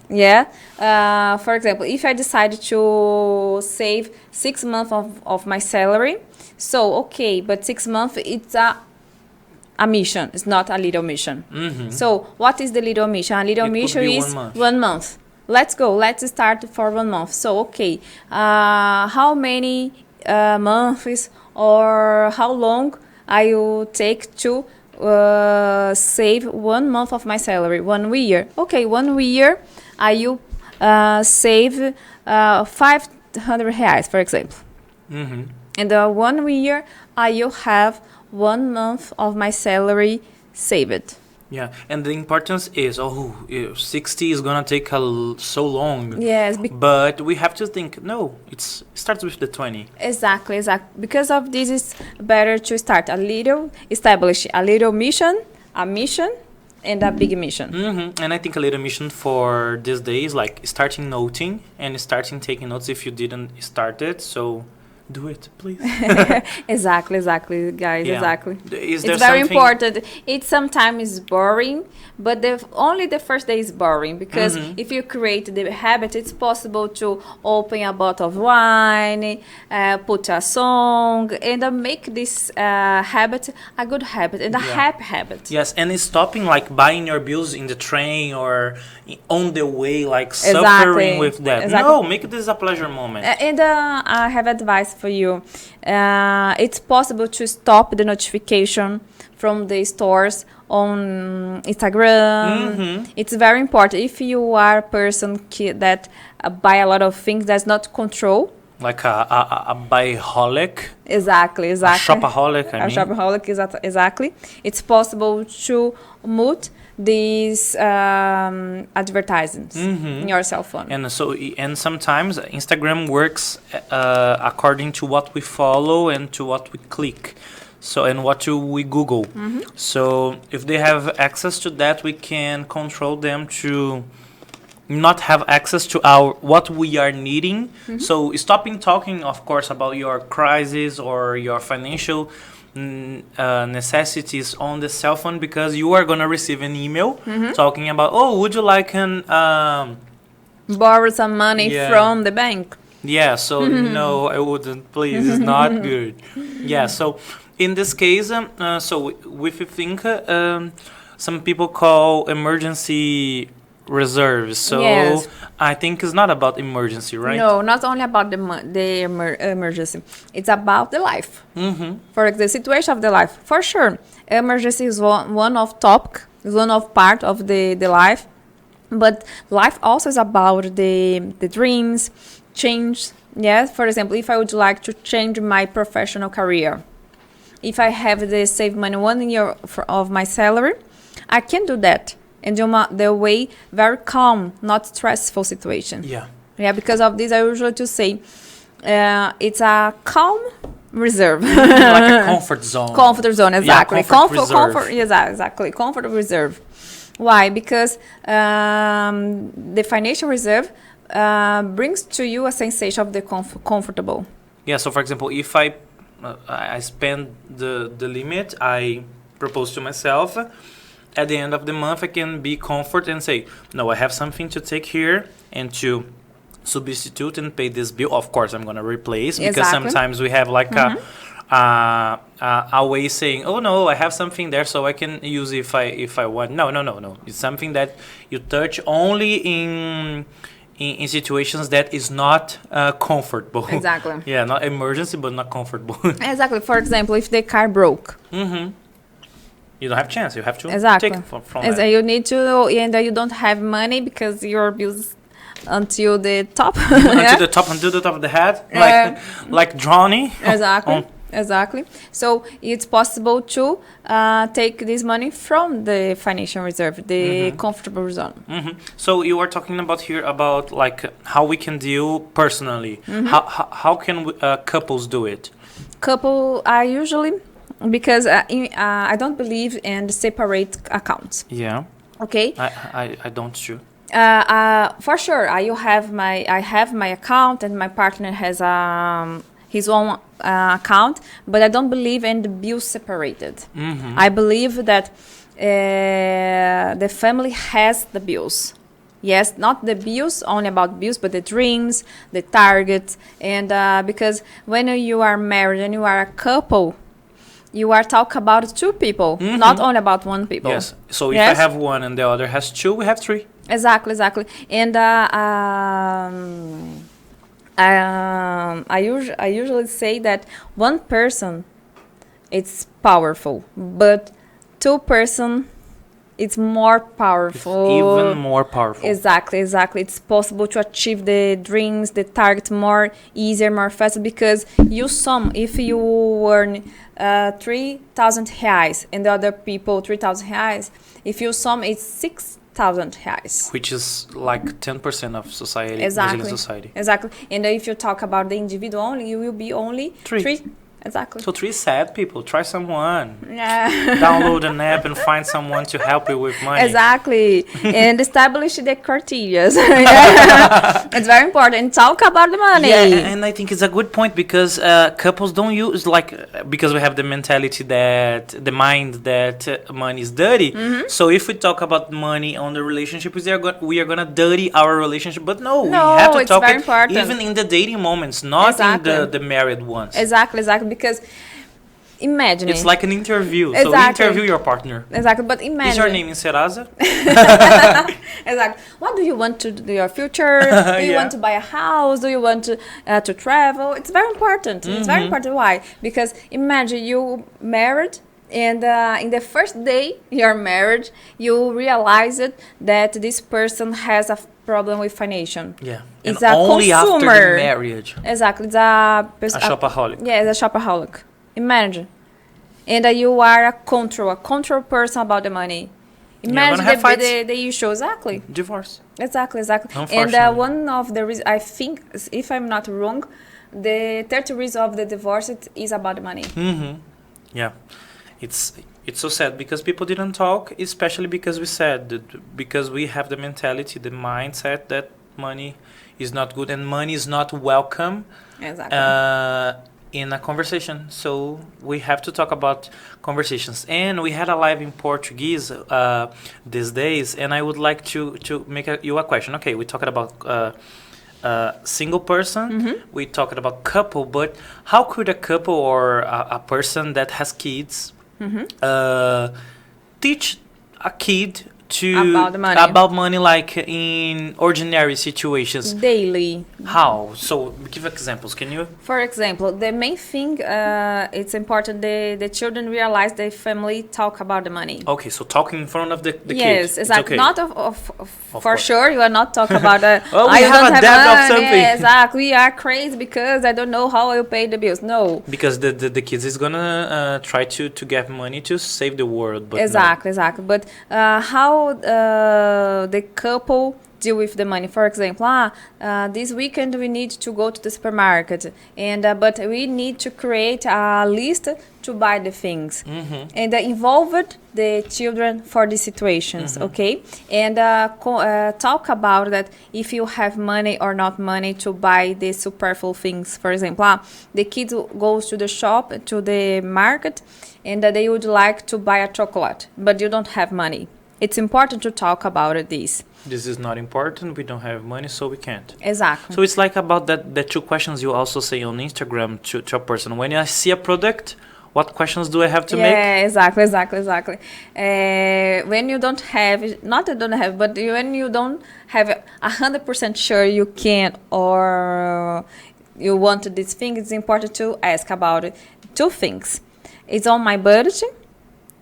For example, if I decide to save 6 months of my salary, so okay, but 6 months it's a mission. It's not a little mission. So what is the little mission? A little mission is 1 month. Let's go. Let's start for 1 month. So okay, how many months or how long I will take to save 1 month of my salary? 1 year. Okay, 1 year I will save 500 reais, for example. And 1 year I will have 1 month of my salary saved. Yeah, and the importance is, 60 is gonna take so long. Yes, but we have to think, no, it starts with the 20. Exactly. Because of this, it's better to establish a little mission, a mission, and a big mission. And I think a little mission for these days, like starting noting and starting taking notes if you didn't start it. So do it, please. Exactly, guys. Yeah. Exactly. Is it's very important. It sometimes boring, but only the first day is boring, because if you create the habit, it's possible to open a bottle of wine, put a song, and make this habit a good habit and a happy habit. Yes, and it's stopping like buying your bills in the train or on the way, like suffering with that. Exactly. No, make this a pleasure moment. And I have advice for you. It's possible to stop the notification from the stores on Instagram. It's very important. If you are a person that buy a lot of things, that's not control. Like a buyaholic. Exactly. A shopaholic, shopaholic, exactly. It's possible to mute these advertisements in your cell phone. And sometimes Instagram works according to what we follow and to what we click. So, and what we Google. So if they have access to that, we can control them to not have access to what we are needing. So stopping talking, of course, about your crisis or your financial necessities on the cell phone, because you are gonna receive an email talking about, would you like an borrow some money Yeah. from the bank. Yeah, so no, I wouldn't. Please, it's not good. Yeah, so in this case, so if you think, some people call emergency reserves. So Yes. I think it's not about emergency, right? No, not only about the emergency. It's about the life. For the situation of the life. For sure, emergency is one of topic, is one of part of the life. But life also is about the dreams, change. Yes, for example, if I would like to change my professional career, if I have the save money 1 year of my salary, I can do that. And the way very calm, not stressful situation. Yeah. Yeah, because of this, I usually to say it's a calm reserve. Like a comfort zone. Comfort zone, exactly. comfort reserve. Exactly. Comfort reserve. Why? Because the financial reserve brings to you a sensation of the comfortable. Yeah, so for example, if I spend the limit I propose to myself, at the end of the month I can be comfort and say, no, I have something to take here and to substitute and pay this bill. Of course, I'm going to replace, because Exactly. sometimes we have like a way saying, oh no, I have something there, so I can use if I want. No. It's something that you touch only in situations that is not comfortable. Exactly. Yeah, not emergency, but not comfortable. Exactly. For example, if the car broke. You don't have chance. You have to Exactly. take from As that. you need to, and you don't have money because your bills until the top. Until the top of the head, like Johnny. Exactly. Exactly. So it's possible to take this money from the financial reserve, the comfortable zone. So you are talking about here about like how we can deal personally. How can couples do it? Couple are usually, because I don't believe in separate accounts. Yeah, Okay. I don't too. For sure, I have my account and my partner has his own account, but I don't believe in the bills separated. I believe that the family has the bills. Yes, not the bills, only about bills, but the dreams, the targets, and because when you are married and you are a couple, you are talking about two people, not only about one people. Yes. So if Yes? I have one and the other has two, we have three. Exactly. And I usually say that one person, it's powerful, but two person, it's more powerful. Even more powerful. Exactly. It's possible to achieve the dreams, the target more easier, more faster, because you sum, if you earn 3,000 reais and the other people 3,000 reais, if you sum, it's 6,000 reais. Which is like 10% of society, Exactly. Brazilian society. Exactly. And if you talk about the individual only, you will be only Three. Exactly. So three sad people. Try someone. Yeah. Download an app and find someone to help you with money. Exactly. And establish the criteria. Yeah. It's very important. Talk about the money. Yeah, and I think it's a good point, because couples don't use, like, because we have the mentality that, the mind that money is dirty. So if we talk about money on the relationship, we are gonna dirty our relationship. But no, we have to it's talk very it important. even in the dating moments, not Exactly. in the married ones. Exactly. Because imagine It's like an interview. So Exactly. interview your partner. Exactly, but imagine. Is your name in Serasa? Exactly. What do you want to do in your future? Do you Yeah. want to buy a house? Do you want to travel? It's very important. It's very important. Why? Because imagine you married, and in the first day you're married, you realize it that this person has a problem with financial. Yeah. It's and a only after consumer. the marriage. Exactly. It's A shopaholic. Yeah, it's a shopaholic. Imagine. And you are a control person about the money. Imagine gonna have fights. the issue. Exactly. Divorce. Exactly. And Unfortunately. one of the reasons, I think, if I'm not wrong, the 30 reasons of the divorce is about the money. Yeah. It's so sad, because people didn't talk, especially because because we have the mentality, the mindset that money is not good and money is not welcome Exactly. in a conversation. So we have to talk about conversations. And we had a live in Portuguese these days, and I would like to make you a question. Okay, we talked about single person, we talked about couple, but how could a couple or a person that has kids teach a kid to about money like in ordinary situations daily? How? So give examples, can you? For example, the main thing, it's important the children realize the family talk about the money. Okay, so talking in front of the kid. Yes, exactly. Okay. Not for course. sure, you are not talking about oh, we I have don't a have debt money. of something. Exactly, we are crazy because I don't know how I'll pay the bills. No. Because the kids is gonna try to get money to save the world. But exactly. But how the couple deal with the money? For example, this weekend we need to go to the supermarket, and but we need to create a list to buy the things, and involved the children for the situations, okay? And talk about that if you have money or not money to buy the superfluous things. For example, the kids goes to the shop, to the market, and they would like to buy a chocolate, but you don't have money. It's important to talk about this. This is not important. We don't have money, so we can't. Exactly. So it's like about the two questions you also say on Instagram to a person. When I see a product, what questions do I have to make? Yeah, exactly. When you don't have, not you don't have, but when you don't have 100% sure you can or you want this thing, it's important to ask about it. Two things. It's on my budget.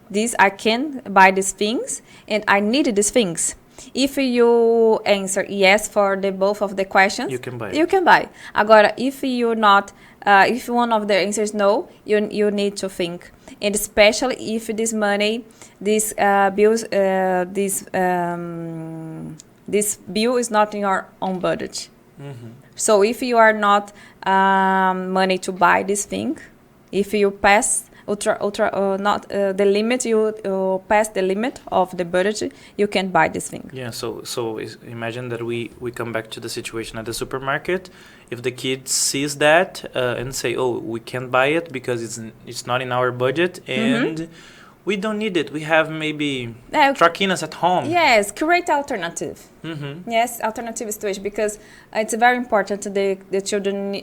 This I can buy these things, and I need these things. If you answer yes for the both of the questions, You can buy. You can buy. Agora, if you not, if one of the answers no, you need to think, and especially if this money, this bills, this bill is not in your own budget. So if you are not money to buy this thing, if you pass not the limit, you pass the limit of the budget, you can buy this thing. Yeah, so imagine that we come back to the situation at the supermarket. If the kid sees that and say, oh, we can't buy it because it's not in our budget and we don't need it. We have maybe traquinas at home. Yes, create alternative. Yes, alternative situation, because it's very important the children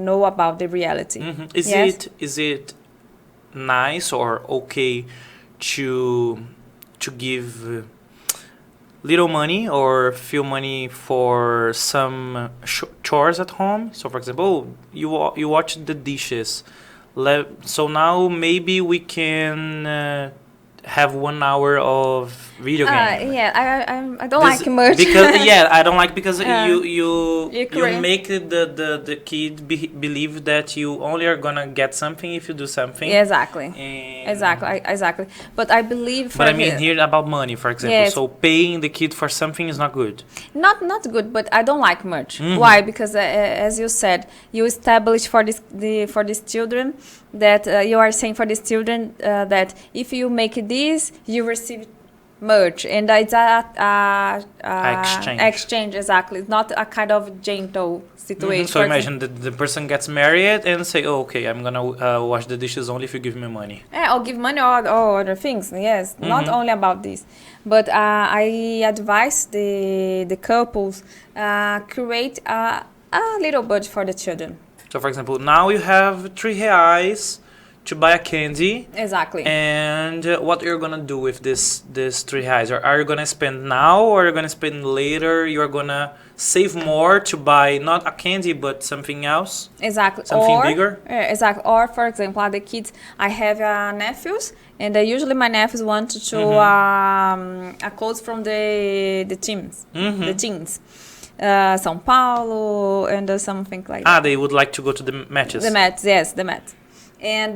know about the reality. Is it nice or okay to give little money or few money for some chores at home? So for example, you watch the dishes, so now maybe we can have 1 hour of video game. I don't like much. Because I don't like because you make the kid believe that you only are gonna get something if you do something. Exactly. And Exactly. But I believe. But I mean here about money, for example. Yes. So paying the kid for something is not good. Not good, but I don't like much. Why? Because as you said, you establish for these children that you are saying for these children that if you make this, you receive much, and it's a exchange. Exactly. It's not a kind of gentle situation. So imagine the person gets married and say, oh, okay, I'm gonna wash the dishes only if you give me money. Yeah, or give money or other things. Yes, not only about this, but I advise the couples create a little budget for the children. So for example, now you have R$3 to buy a candy. Exactly. And what you're gonna do with this R$3? Or are you gonna spend now or are you gonna spend later? You're gonna save more to buy not a candy but something else. Exactly. Something bigger. Exactly. Or for example, the kids, I have nephews, and usually my nephews want to a clothes from the teams, the teams. São Paulo and something like that. They would like to go to the matches. The match, yes, the match. And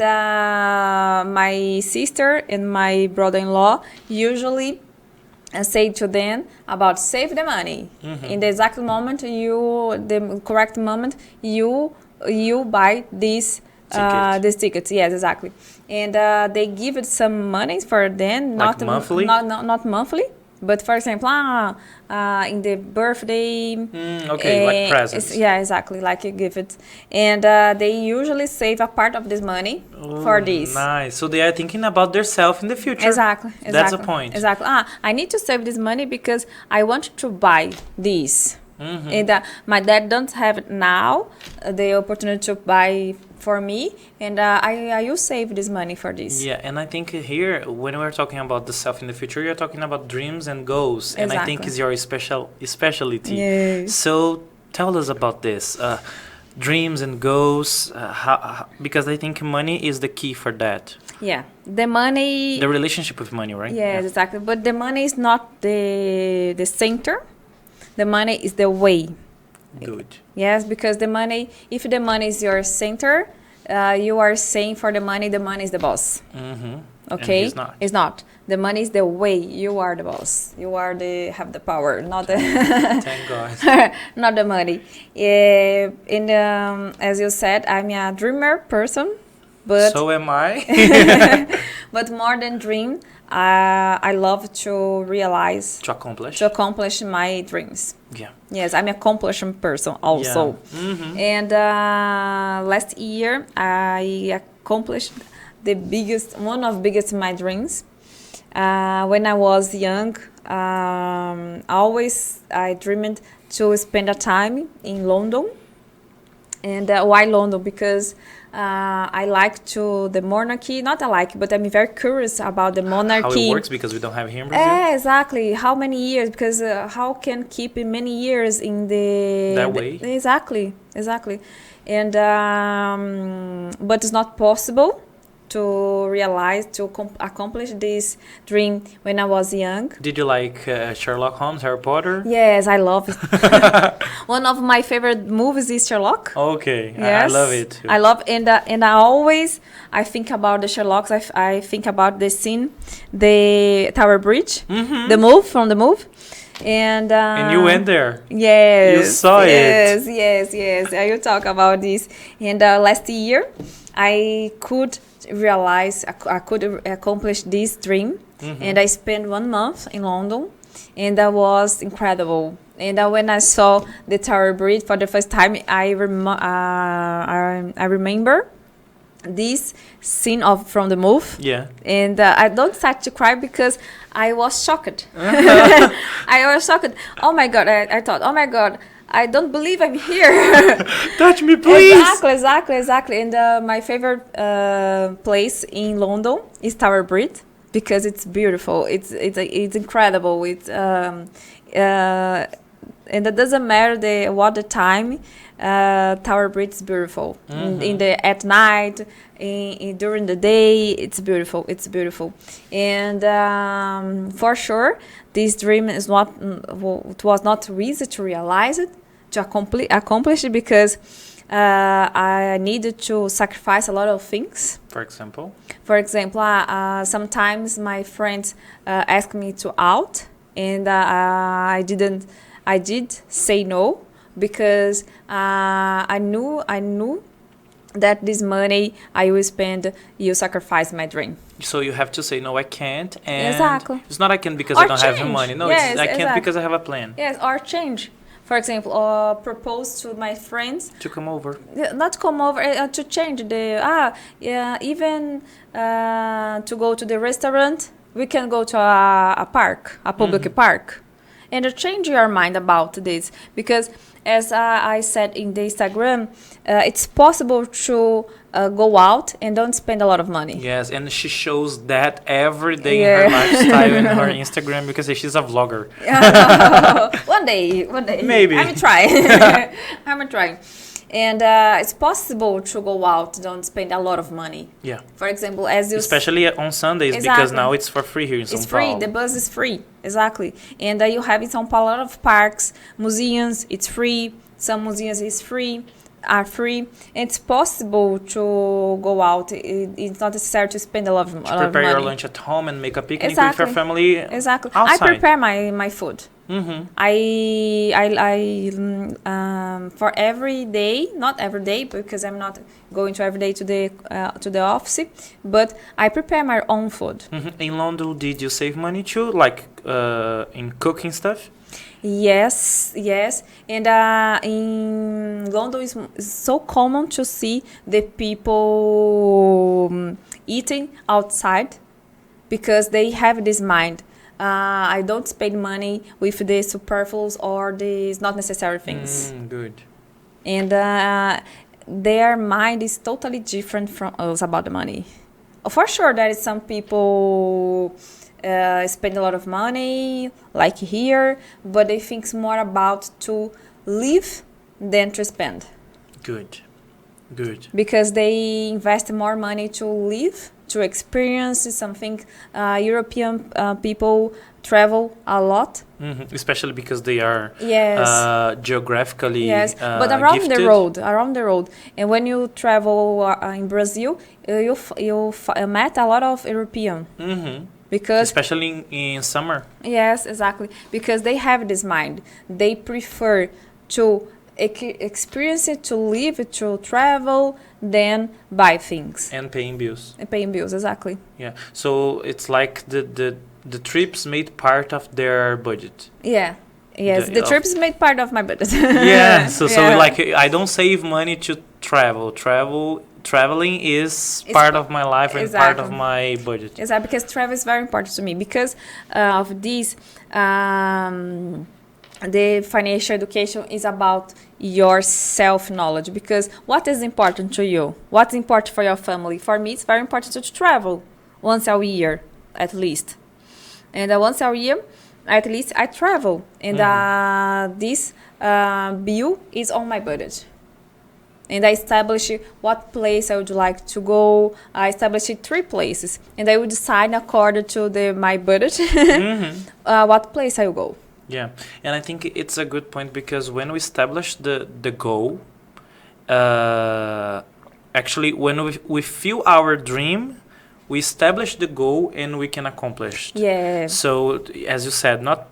my sister and my brother-in-law usually say to them about save the money. In the exact moment, the correct moment, you buy these tickets. Yes, exactly. And they give it some money for them, Like monthly? Not monthly, But for example, in the birthday, Okay, like presents. yeah, exactly, like a gift, and they usually save a part of this money for this. Nice. So they are thinking about themselves in the future. Exactly. That's the point. Exactly. I need to save this money because I want to buy this. And my dad don't have it now, the opportunity to buy for me, and I will save this money for this. Yeah, and I think here, when we're talking about the self in the future, you're talking about dreams and goals, and I think Exactly. is your specialty. Yes. So tell us about this, dreams and goals, because I think money is the key for that. Yeah, the money. The relationship with money, right? Yes, exactly. But the money is not the center. The money is the way. Good. Yes, because the money, if the money is your center, you are saying for the money is the boss. Mm-hmm. Okay, And he's not. It's not. The money is the way. You are the boss. You are have the power, not the Thank God. not the money. As you said, I'm a dreamer person, but So am I. but more than dream, I love to realize To accomplish. to accomplish my dreams. Yeah. Yes, I'm an accomplishing person also. Yeah. Mm-hmm. And last year, I accomplished one of biggest my dreams. When I was young, always I dreamed to spend a time in London. And why London? Because I like the monarchy. Not I like, but I'm very curious about the monarchy. How it works, because we don't have here in Brazil. Exactly. How many years? Because how can keep many years in That way. Exactly. And but it's not possible to realize accomplish this dream when I was young. Did you like Sherlock Holmes, Harry Potter? Yes, I love it. One of my favorite movies is Sherlock. Okay, Yes, I love it too. I love and I think about the Sherlocks. I think about the scene, the Tower Bridge, the move from the move, and you went there. Yes, You saw it. Yes. I will talk about this. And last year, I could realize I could accomplish this dream, and I spent 1 month in London, and that was incredible. And when I saw the Tower Bridge for the first time, I remember this scene from the movie. Yeah. And I don't start to cry because I was shocked. I was shocked. Oh my God! I thought, oh my God, I don't believe I'm here. Touch me, please. Exactly. And my favorite place in London is Tower Bridge because it's beautiful. It's incredible. And it doesn't matter what the time. Tower Bridge is beautiful. At night, during the day, it's beautiful. And for sure, this dream is not. It was not easy to realize it, to accomplish it, because I needed to sacrifice a lot of things. For example, sometimes my friends ask me to out, and I did say no, because I knew that this money I will spend, you sacrifice my dream. so you have to say no, I can't, and Exactly. it's not I can because Or I don't have the change. money. No, Yes, it's I can't exactly. because I have a plan Yes, or change. For example, or propose to my friends to come over. not come over, to change even to go to the restaurant, we can go to a park, a public park, and change your mind about this, because as I said in the Instagram, it's possible to go out and don't spend a lot of money. Yes, and she shows that every day in her lifestyle in her Instagram, because she's a vlogger. One day. Maybe. I'm trying. And it's possible to go out, don't spend a lot of money. Yeah. For example, as you Especially on Sundays, because Exactly. now it's for free here in São it's free. Paulo. The bus is free. Exactly. And you have in São Paulo a lot of parks, museums. It's free. Some museums is free. are free. It's possible to go out. It's not necessary to spend a lot of Prepare money. your lunch at home and make a picnic with Exactly. your family Exactly. outside. I prepare my food. Mm-hmm. For every day, not every day because I'm not going to every day to the office, but I prepare my own food. Mm-hmm. In London, did you save money too, like in cooking stuff? Yes, and in London it's so common to see the people eating outside because they have this mind. I don't spend money with the superfluous or the not necessary things. Good. And their mind is totally different from us about the money. For sure, there is some people spend a lot of money, like here, but they think more about to live than to spend. Good. Because they invest more money to live, to experience something. European people travel a lot. Mm-hmm. Especially because they are geographically but around gifted. the road. And when you travel in Brazil, you met a lot of European. Mm-hmm. Because especially in summer. Yes, exactly. Because they have this mind. They prefer to experience it, to live it, to travel, than buy things. And paying bills. Exactly. Yeah. So it's like the trips made part of their budget. Yeah. Yes, the trips made part of my budget. Yeah. So like I don't save money to travel. Traveling is part of my life and part of my budget. Exactly, because travel is very important to me. Because of this, the financial education is about your self-knowledge. Because what is important to you? What's important for your family? For me, it's very important to travel once a year, at least. And once a year, at least, I travel. And this bill is on my budget. And I established what place I would like to go. I established 3 places. And I would decide according to my budget what place I will go. Yeah. And I think it's a good point because when we establish the goal, actually when we feel our dream, we establish the goal and we can accomplish it. Yeah. So as you said, not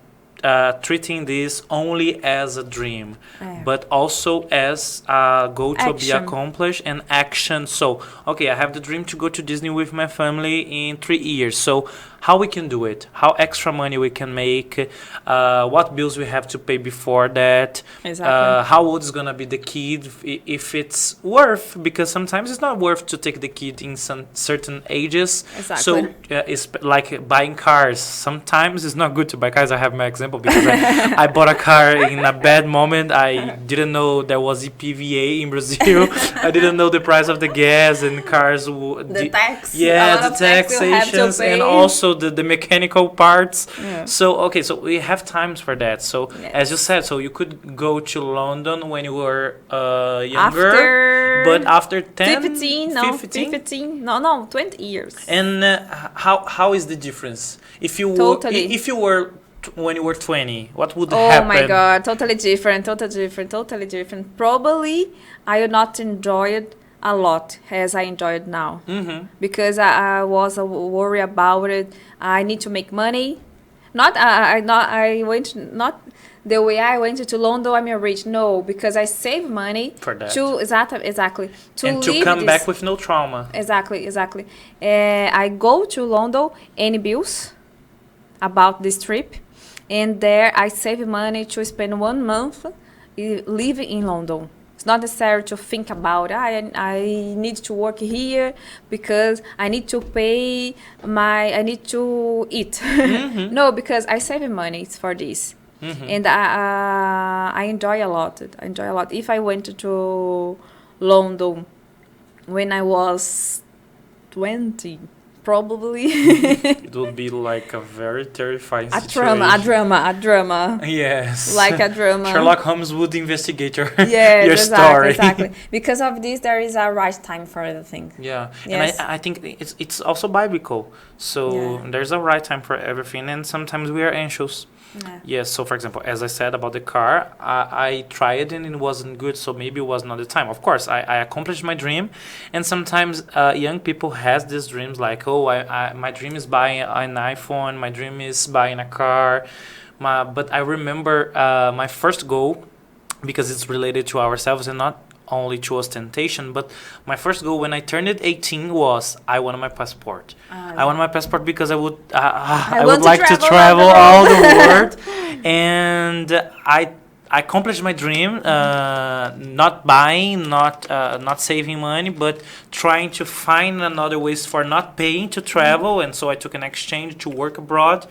treating this only as a dream, but also as a goal to be accomplished and action. So, okay, I have the dream to go to Disney with my family in 3 years. So how we can do it, how extra money we can make, what bills we have to pay before that, how old is going to be the kid, if it's worth, because sometimes it's not worth to take the kid in some certain ages. Exactly. So it's like buying cars. Sometimes it's not good to buy cars. I have my example because I bought a car in a bad moment. I didn't know there was EPVA in Brazil. I didn't know the price of the gas and cars. The tax. Yeah, the taxations and also the mechanical parts. Yeah. So so we have times for that. So as you said, so you could go to London when you were younger, but after 15, 20 years. And how is the difference? If you were when you were 20, what would happen? Oh my God, totally different. Probably I would not enjoy it a lot as I enjoy it now. Because I was worried about it. I need to make money. Not the way I went to London, I'm rich. No, because I save money for that. Exactly. To come back with no trauma. Exactly. I go to London, any bills about this trip, and there I save money to spend 1 month living in London. It's not necessary to think about I need to work here because I need to pay I need to eat. No, because I save money for this. And I enjoy a lot. If I went to London when I was 20, probably it would be like a very terrifying situation. A drama. Yes. Like a drama. Sherlock Holmes would investigate your story. Exactly. Because of this, there is a right time for everything. Yeah. Yes. And I think it's also biblical. So there's a right time for everything. And sometimes we are anxious. Yeah. Yes, so for example, as I said about the car, I tried and it wasn't good, so maybe it was not the time. Of course, I accomplished my dream, and sometimes young people has these dreams like, oh, my dream is buying an iPhone, my dream is buying a car. But I remember my first goal, because it's related to ourselves and not only to ostentation, but my first goal when I turned 18 was I wanted my passport. I wanted my passport because I would like to travel all the world, and I accomplished my dream. Not buying, not saving money, but trying to find another ways for not paying to travel, and so I took an exchange to work abroad.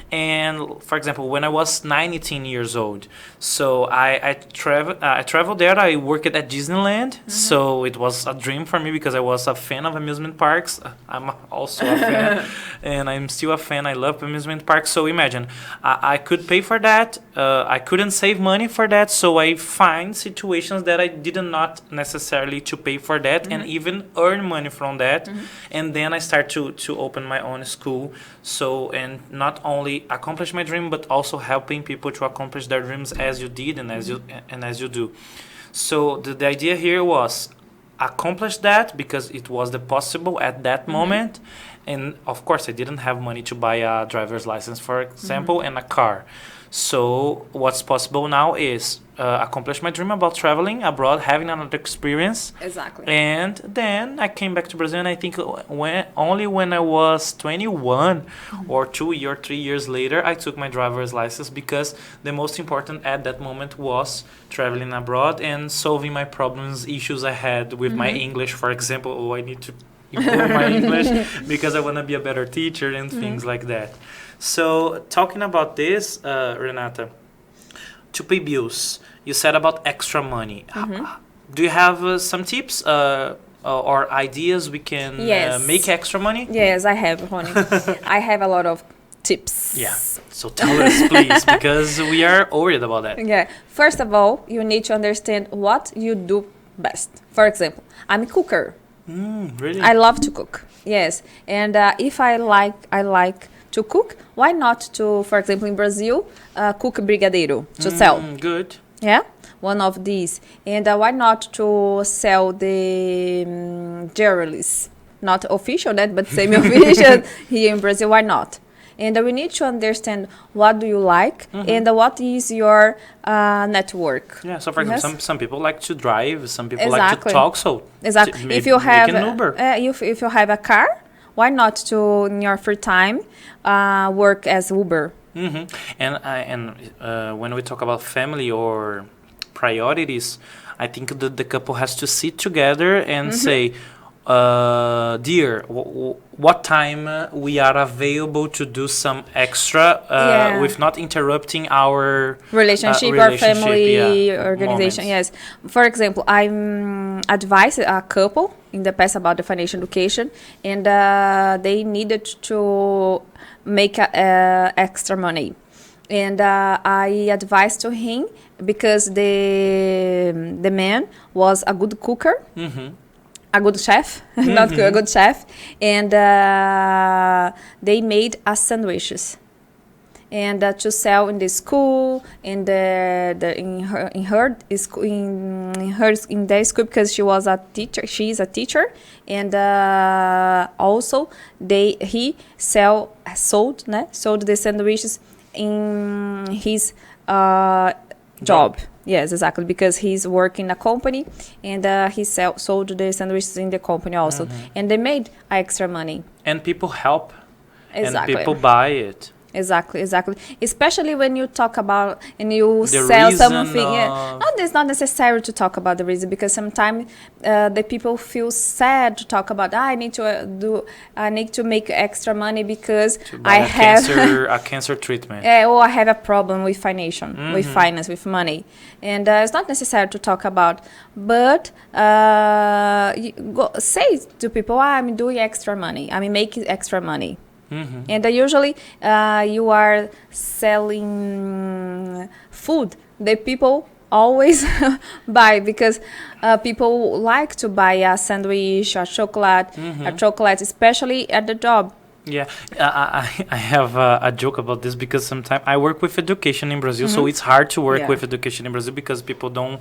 And for example, when I was 19 years old, so I traveled there. I worked at Disneyland, so it was a dream for me because I was a fan of amusement parks. I'm also a fan, and I'm still a fan. I love amusement parks. So imagine, I could pay for that. I couldn't save money for that, so I find situations that I did not necessarily to pay for that, and even earn money from that. And then I start to open my own school. So, and not only accomplish my dream, but also helping people to accomplish their dreams as you did and as you do. So the idea here was accomplish that because it was the possible at that moment. And of course I didn't have money to buy a driver's license, for example, and a car. So what's possible now is accomplish my dream about traveling abroad, having another experience. Exactly. And then I came back to Brazil, and I think only when I was 21 or 2 or 3 years later, I took my driver's license, because the most important at that moment was traveling abroad and solving my problems, issues I had with my English, for example. Oh, I need to improve my English because I want to be a better teacher and things like that. So talking about this, Renata, to pay bills, you said about extra money. Do you have some tips or ideas we can make extra money? Yes, I have, Ronnie. I have a lot of tips. Yeah, so tell us, please, because we are worried about that. Yeah, first of all, you need to understand what you do best. For example, I'm a cooker. Really? I love to cook. Yes, and if I like to cook, why not to, for example, in Brazil, cook brigadeiro to sell? Good. Yeah, one of these. And why not to sell the jewelries? Not official that, but semi-official here in Brazil. Why not? And we need to understand what do you like and what is your network. Yeah, so for example, some people like to drive, some people like Exactly. to talk, so Exactly. If you have an Uber. if you have a car, why not to in your free time work as Uber? And when we talk about family or priorities, I think that the couple has to sit together and say, dear, what time we are available to do some extra with not interrupting our relationship or family organization. moments. Yes. For example, I'm advised a couple in the past about the financial education, and they needed to make extra money. And I advised to him because the man was a good cooker. A good chef, not good, a good chef, and they made us sandwiches, and to sell in the school, in the school because she was a teacher. She is a teacher, and also he sold the sandwiches in his job. Yes, exactly, because he's working in a company, and he sold the sandwiches in the company also, and they made extra money. And people help, Exactly. and people buy it. Exactly. Especially when you talk about and you The sell reason something. No, it's not necessary to talk about the reason, because sometimes the people feel sad to talk about. I need to make extra money because To buy I a have a cancer treatment. or I have a problem with with finance, with money, and it's not necessary to talk about. But say to people, I'm doing extra money. I'm making extra money. And usually you are selling food that people always buy, because people like to buy a sandwich, a chocolate, especially at the job. Yeah, I have a joke about this because sometimes I work with education in Brazil, so it's hard to work Yeah. with education in Brazil because people don't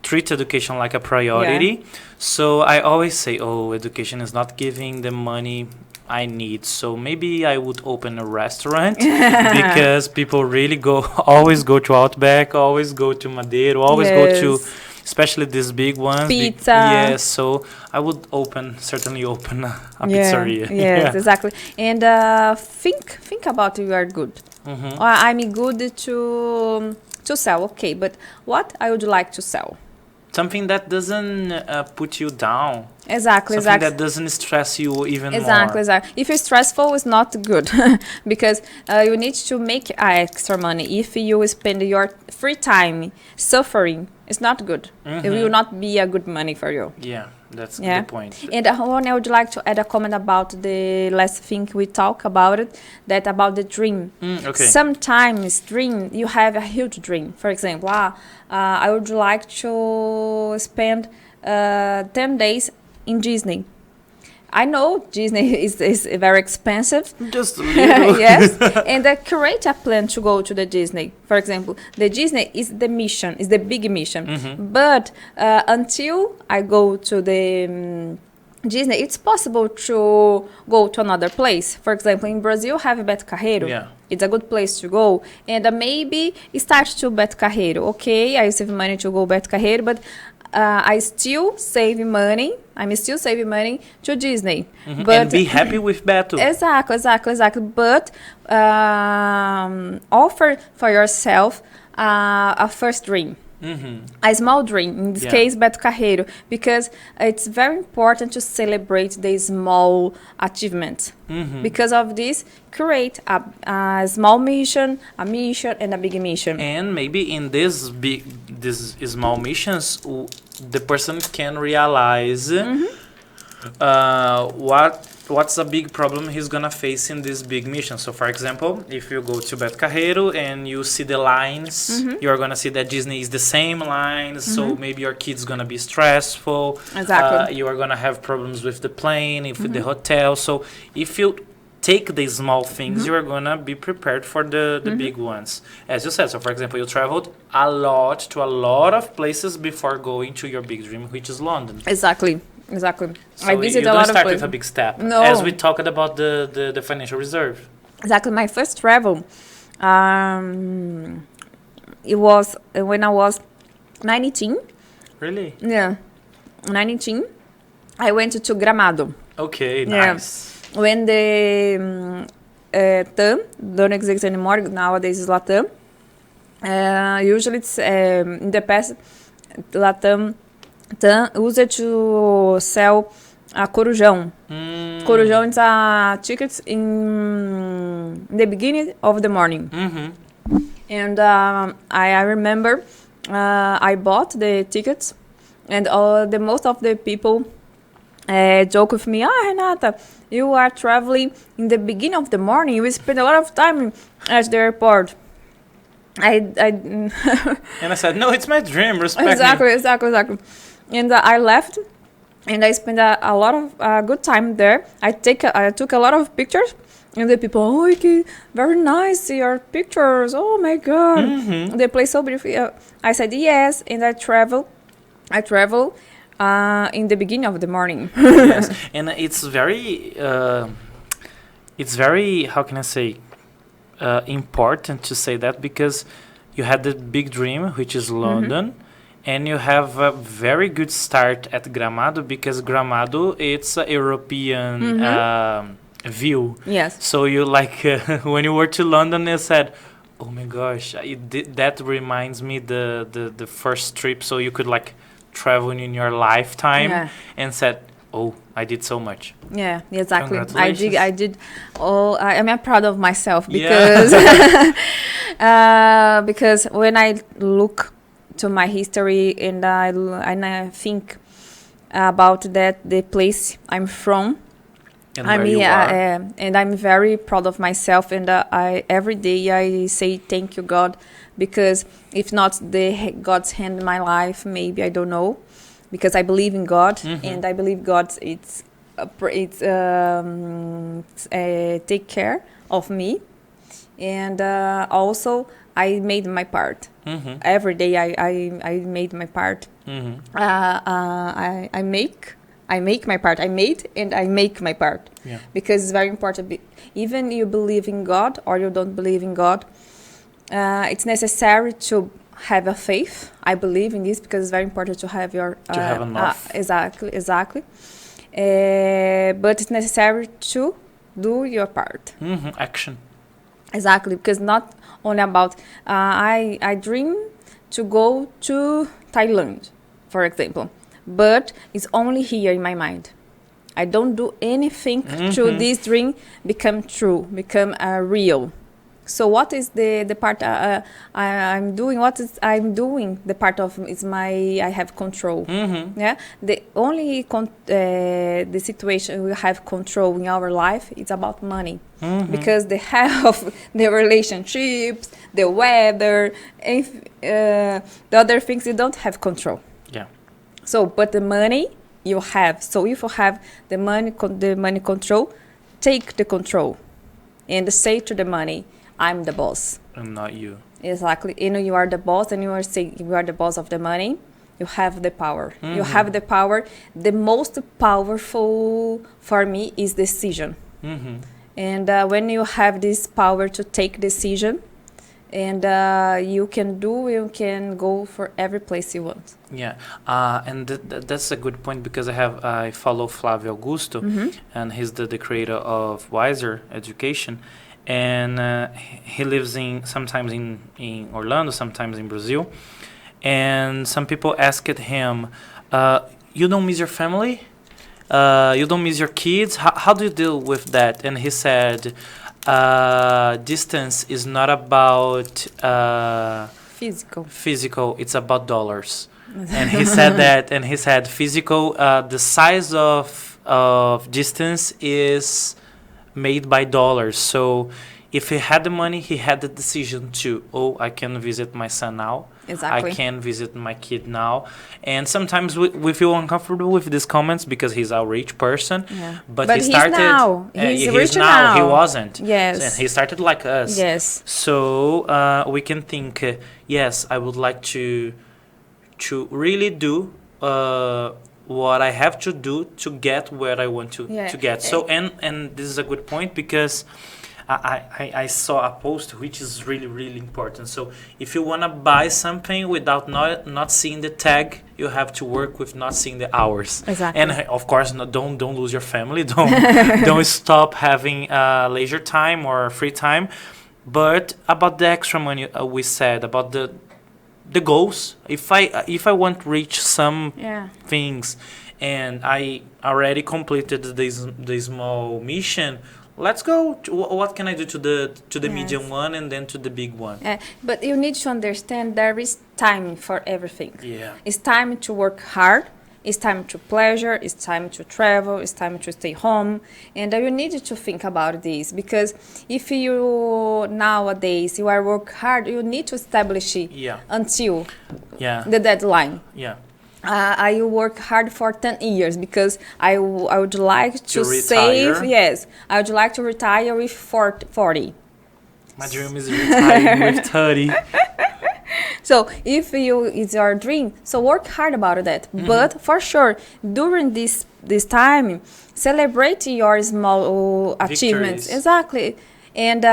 treat education like a priority. So I always say, oh, education is not giving the money I need. So maybe I would open a restaurant because people really always go to Outback, always go to Madeiro, always go to, especially these big ones. Pizza. Yes, so I would certainly open a pizzeria. Yes, exactly. And think about you are good. I'm good to sell, okay, but what I would like to sell? Something that doesn't put you down. Exactly, Something exactly. that doesn't stress you even more. Exactly. If it's stressful, it's not good because you need to make extra money. If you spend your free time suffering, it's not good. It will not be a good money for you. Yeah, that's the point. And one, I would like to add a comment about the last thing we talked about it, that about the dream. Okay. Sometimes you have a huge dream. For example, I would like to spend 10 days in Disney. I know Disney is very expensive. Just a little. Yes, and create a plan to go to the Disney. For example, the Disney is the mission, is the big mission. But until I go to the Disney, it's possible to go to another place. For example, in Brazil, have Beto Carreiro. Yeah. It's a good place to go. And maybe start to Beto Carreiro. Okay, I save money to go Beto Carreiro, but I still save money. I'm still saving money to Disney. But And be happy with Beto. Exactly. But offer for yourself a first dream. A small dream, in this case, Beto Carreiro, because it's very important to celebrate the small achievements. Because of this, create a small mission, a mission, and a big mission. And maybe in these small missions, the person can realize what's a big problem he's gonna face in this big mission. So, for example, if you go to Beto Carreiro and you see the lines, you're gonna see that Disney is the same lines. So maybe your kid's gonna be stressful. Exactly. You are gonna have problems with the plane, with the hotel. So, if you take the small things, you are gonna be prepared for the big ones. As you said, so for example, you traveled a lot to a lot of places before going to your big dream, which is London. Exactly. So I visit you a don't lot start of with places. a big step. No. As we talked about the financial reserve. Exactly. My first travel, it was when I was 19. Really? Yeah, 19. I went to Gramado. Okay, Yeah. nice. When the TAM don't exist anymore, nowadays is Latam. Usually it's in the past, Latam used to sell a Corujão. Corujão is a tickets in the beginning of the morning. And I remember I bought the tickets, and most of the people joke with me, Renata, you are traveling in the beginning of the morning, you spend a lot of time at the airport. And I said, no, it's my dream, respect me. Exactly. And I left, and I spent a lot of good time there. I took a lot of pictures, and the people, oh, okay, very nice, your pictures, oh my God. The place so beautiful. I said yes, and I travel in the beginning of the morning. Yes, and it's very, how can I say, important to say that because you had the big dream, which is London, and you have a very good start at Gramado because Gramado, it's a European view. Yes. So you when you were to London, you said, oh my gosh, that reminds me the first trip, so you could travel in your lifetime and said, oh, I did so much. Yeah, exactly. Congratulations. I did. Oh, I'm proud of myself because because when I look to my history and I think about the place I'm from. And where you are. And I'm very proud of myself, and every day I say thank you, God, because if not God's hand in my life, maybe I don't know, because I believe in God, and I believe God take care of me, and also I made my part. Every day I made my part. I make my part. I made and I make my part. Yeah. Because it's very important. Even you believe in God or you don't believe in God, it's necessary to have a faith. I believe in this because it's very important to have your To have enough. Exactly. But it's necessary to do your part. Action. Exactly, because not only about I dream to go to Thailand, for example, but it's only here in my mind. I don't do anything to this dream become true, become real. So what is the part I'm doing? What is I'm doing? The part of is I have control. Yeah, the only the situation we have control in our life is about money, because the health, the relationships, the weather, and the other things you don't have control. Yeah. So, but the money you have. So if you have the money control, take the control, and say to the money, I'm the boss. And not you. Exactly. You are the boss, and you are saying you are the boss of the money. You have the power. You have the power. The most powerful for me is decision. And when you have this power to take decision, and you can go for every place you want. Yeah, and that's a good point, because I follow Flávio Augusto, and he's the creator of Wiser Education, and he lives sometimes in Orlando, sometimes in Brazil, and some people asked him, "You don't miss your family? You don't miss your kids? How do you deal with that?" And he said, distance is not about physical, it's about dollars. And he said that, and he said physical, the size of distance is made by dollars. So if he had the money, he had the decision to, I can visit my son now. Exactly. I can visit my kid now. And sometimes we feel uncomfortable with these comments because he's a rich person. Yeah. But he started... He's rich now. He wasn't. Yes. And he started like us. Yes. So we can think, yes, I would like to really do what I have to do to get where I want to get. So and this is a good point, because I saw a post which is really, really important. So if you want to buy something without not seeing the tag, you have to work with not seeing the hours. Exactly. And of course, don't lose your family. Don't stop having leisure time or free time. But about the extra money, we said about the goals. If I want to reach some things, and I already completed the small mission, let's go. What can I do to the medium one, and then to the big one? But you need to understand there is time for everything. Yeah. It's time to work hard. It's time to pleasure. It's time to travel. It's time to stay home. And you need to think about this, because if you nowadays you are work hard, you need to establish it until the deadline. Yeah. I work hard for 10 years because I would like to retire. save. Yes, I would like to retire with 40. My dream is retiring with 30. So if it's your dream, so work hard about that. But for sure, during this time, celebrate your small achievements. Exactly. And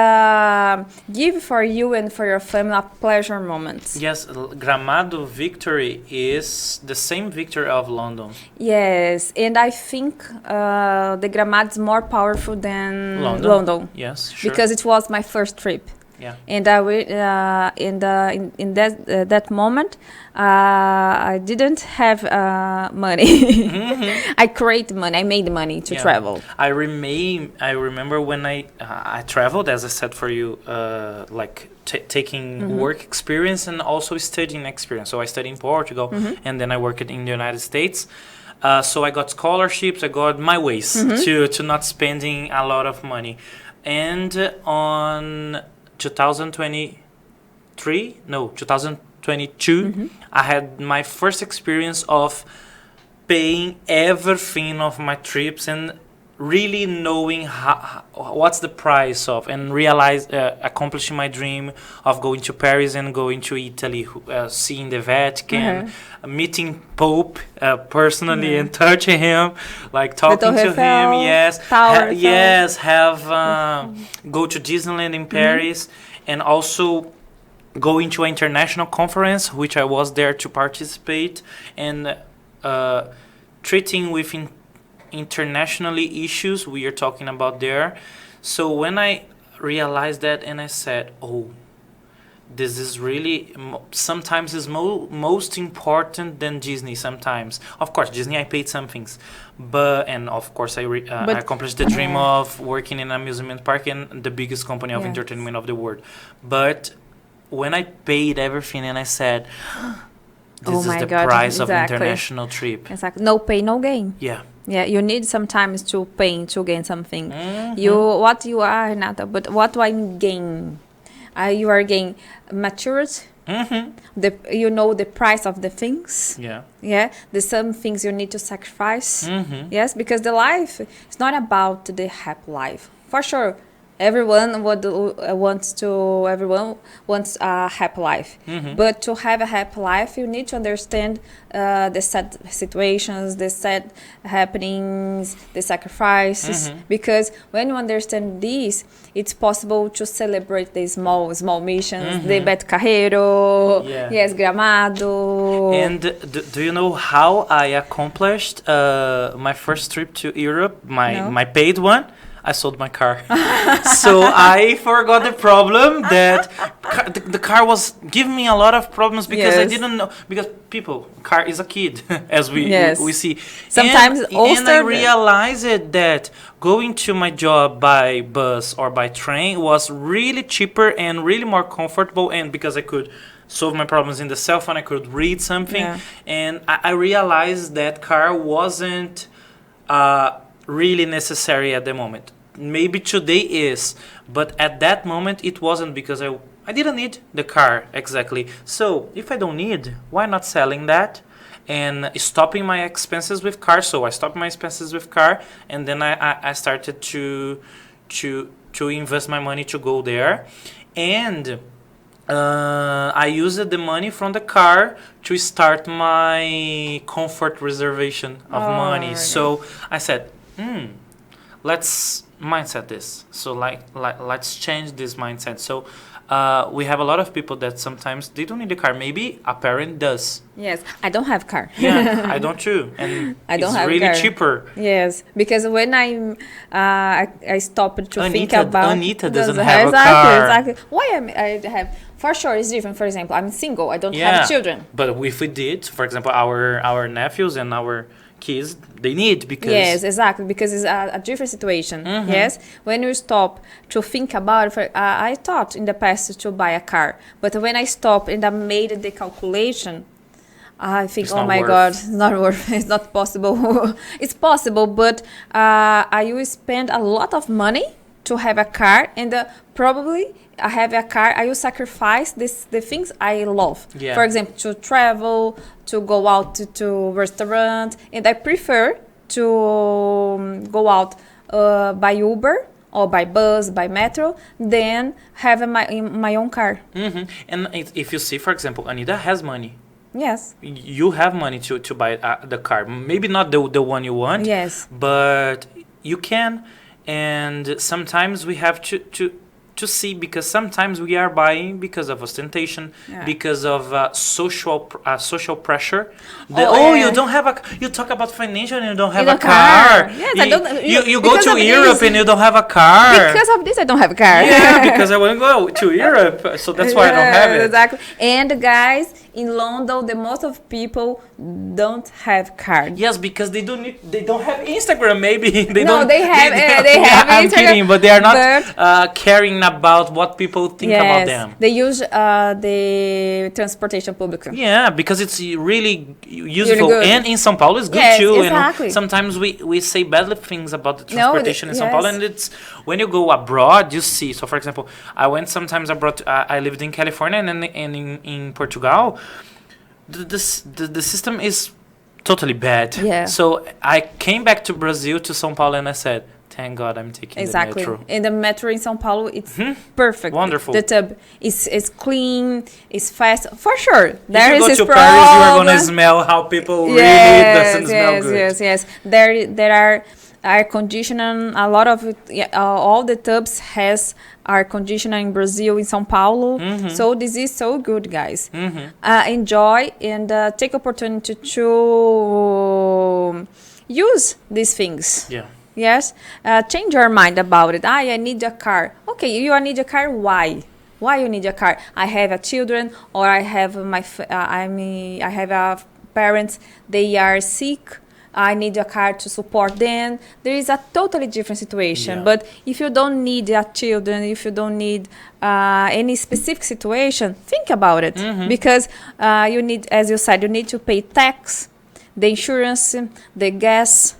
give for you and for your family a pleasure moment. Yes, Gramado victory is the same victory of London. Yes, and I think the Gramado is more powerful than London. Yes, sure. Because it was my first trip. Yeah. And in that moment, I didn't have money. I created money. I made money to travel. I remember when I traveled, as I said for you, like taking work experience and also studying experience. So I studied in Portugal, and then I worked in the United States. So I got scholarships. I got my ways to not spending a lot of money. And on 2022, I had my first experience of paying everything of my trips and really knowing what's the price of, and realize accomplishing my dream of going to Paris and going to Italy, seeing the Vatican, meeting Pope personally and touching him, like talking to him. Yes, yes, have go to Disneyland in Paris, and also going to an international conference, which I was there to participate, and treating with internationally issues we are talking about there. So when I realized that, and I said, oh, this is really sometimes is most important than Disney. Sometimes, of course, Disney I paid some things, and of course I accomplished the dream of working in an amusement park and the biggest company of entertainment of the world. But when I paid everything and I said, this is the price of international trip. Exactly. No pay, no gain. Yeah. Yeah, you need sometimes to pay to gain something. What you are, Renata, but what do I gain? You are gaining maturity. You know the price of the things. Yeah. There's some things you need to sacrifice. Yes, because the life is not about the happy life. For sure, everyone wants a happy life. But to have a happy life, you need to understand the sad situations, the sad happenings, the sacrifices. Because when you understand this, it's possible to celebrate the small missions, the Beto Carreiro, yes, Gramado. And do you know how I accomplished my first trip to Europe, my paid one? I sold my car. So I forgot the problem that the car was giving me a lot of problems because I didn't know, because car is a kid, as we see. Sometimes and I realized that going to my job by bus or by train was really cheaper and really more comfortable, and because I could solve my problems in the cell phone, I could read something, and I realized that car wasn't really necessary at the moment. Maybe today is, but at that moment it wasn't, because I didn't need the car exactly. So if I don't need, why not selling that and stopping my expenses with car? So I stopped my expenses with car, and then I started to invest my money to go there, and I used the money from the car to start my comfort reservation of money. So I said, let's mindset this. So let's change this mindset. So we have a lot of people that sometimes they don't need a car. Maybe a parent does. Yes, I don't have car. Yeah, I don't too, and it's really cheaper. Yes, because when I stopped to think about Anita doesn't have a car. Exactly. Why I have? For sure, it's different. For example, I'm single. I don't have children. But if we did, for example, our nephews and our kids, they need, because yes, exactly, because it's a different situation. Yes, when you stop to think about it, I thought in the past to buy a car, but when I stopped and I made the calculation, I think, oh my God, it's not worth. It's not possible. It's possible, but I will spend a lot of money to have a car, and probably I have a car, I will sacrifice the things I love. Yeah. For example, to travel, to go out to restaurant, and I prefer to go out by Uber or by bus, by metro, than have my own car. And if you see, for example, Anita has money. Yes. You have money to buy the car. Maybe not the one you want. Yes. But you can. And sometimes we have to see, because sometimes we are buying because of ostentation, because of social pressure. You don't have you talk about financial and you don't have a car. Yes, you go to Europe and you don't have a car. Because of this, I don't have a car. Yeah, because I want to go to Europe, so that's why I don't have it. Exactly. And guys, in London, the most of people don't have cars. Yes, because they don't have Instagram. Maybe they have I'm Instagram, kidding, but they are not caring about what people think about them. They use the transportation public. Yeah, because it's really useful, and in São Paulo it's good too. Exactly. And sometimes we say bad things about the transportation in São Paulo, and it's when you go abroad you see. So for example, I went sometimes abroad. I lived in California and in Portugal. The system is totally bad. Yeah. So I came back to Brazil, to São Paulo, and I said, thank God I'm taking Exactly. the metro. And the metro in São Paulo, it's perfect. Wonderful. The tub is clean, it's fast. For sure. There if you is go this to Paris, you are problem. going to smell how people really Yes, doesn't smell good. yes. There are air conditioning. A lot of all the tubs has air conditioning in Brazil, in São Paulo. So this is so good, guys. Enjoy and take opportunity to use these things. Yeah. Yes, change your mind about it. I need a car. Okay, you need a car. Why? Why you need a car? I have a children, or I have I have a parents. They are sick. I need a car to support them. There is a totally different situation. Yeah. But if you don't need a children, if you don't need any specific situation, think about it, because you need, as you said, you need to pay tax, the insurance, the gas.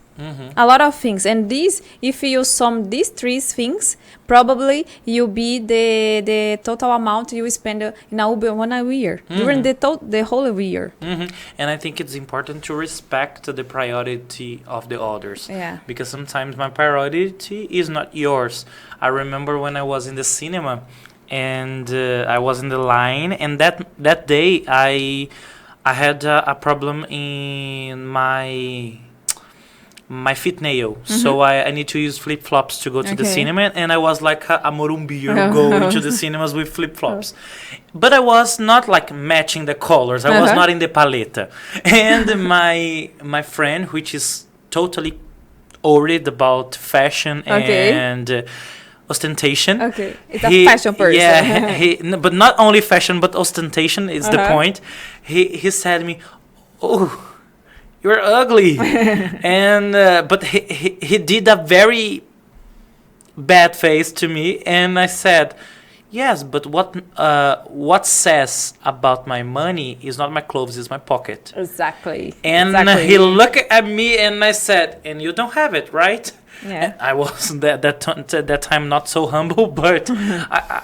A lot of things, and these, if you sum these three things, probably you'll be the total amount you spend in a Uber 1 year during the whole year. And I think it's important to respect the priority of the others. Yeah. Because sometimes my priority is not yours. I remember when I was in the cinema and I was in the line, and that day I had a problem in my feet nail, so I need to use flip-flops to go to the cinema, and I was like a morumbi going to the cinemas with flip-flops. But I was not like matching the colors. I was not in the paleta. And my friend, which is totally worried about fashion and ostentation. Okay, it's a fashion person. Yeah, but not only fashion, but ostentation is the point. He said to me, "Oh, you're ugly," and but he did a very bad face to me, and I said, "Yes, but what says about my money is not my clothes, it's my pocket." Exactly. And he looked at me, and I said, "And you don't have it, right?" Yeah. And I was that time not so humble, but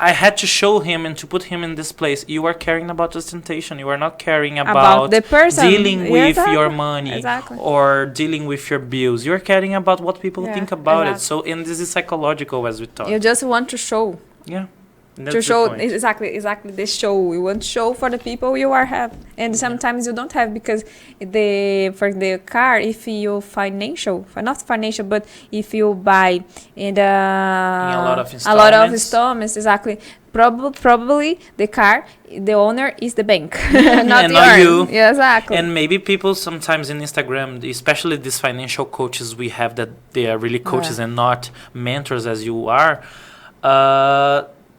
I had to show him and to put him in this place. You are caring about ostentation. You are not caring about the person dealing with your money or dealing with your bills. You're caring about what people think about it. So, and this is psychological, as we talked. You just want to show. Yeah. To show exactly the show. You want to show for the people you are have, and sometimes you don't have, because for the car, if you not financial, but if you buy in a lot of installments, exactly. Probably the car, the owner is the bank, not you. Yeah, exactly. And maybe people sometimes in Instagram, especially these financial coaches we have, that they are really coaches and not mentors as you are.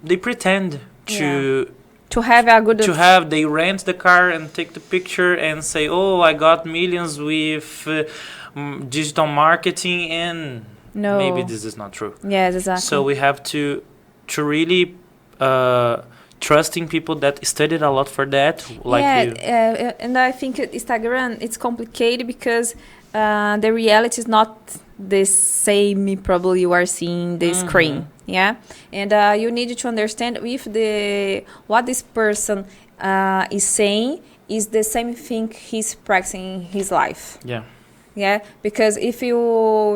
They pretend to have a good they rent the car and take the picture and say, "Oh, I got millions with digital marketing," and maybe this is not true. Yes, exactly. So we have to really trusting people that studied a lot for that, like you. And I think Instagram, it's complicated because the reality is not the same. Probably you are seeing the screen. Yeah, and you need to understand if what this person is saying is the same thing he's practicing in his life. Yeah, because if you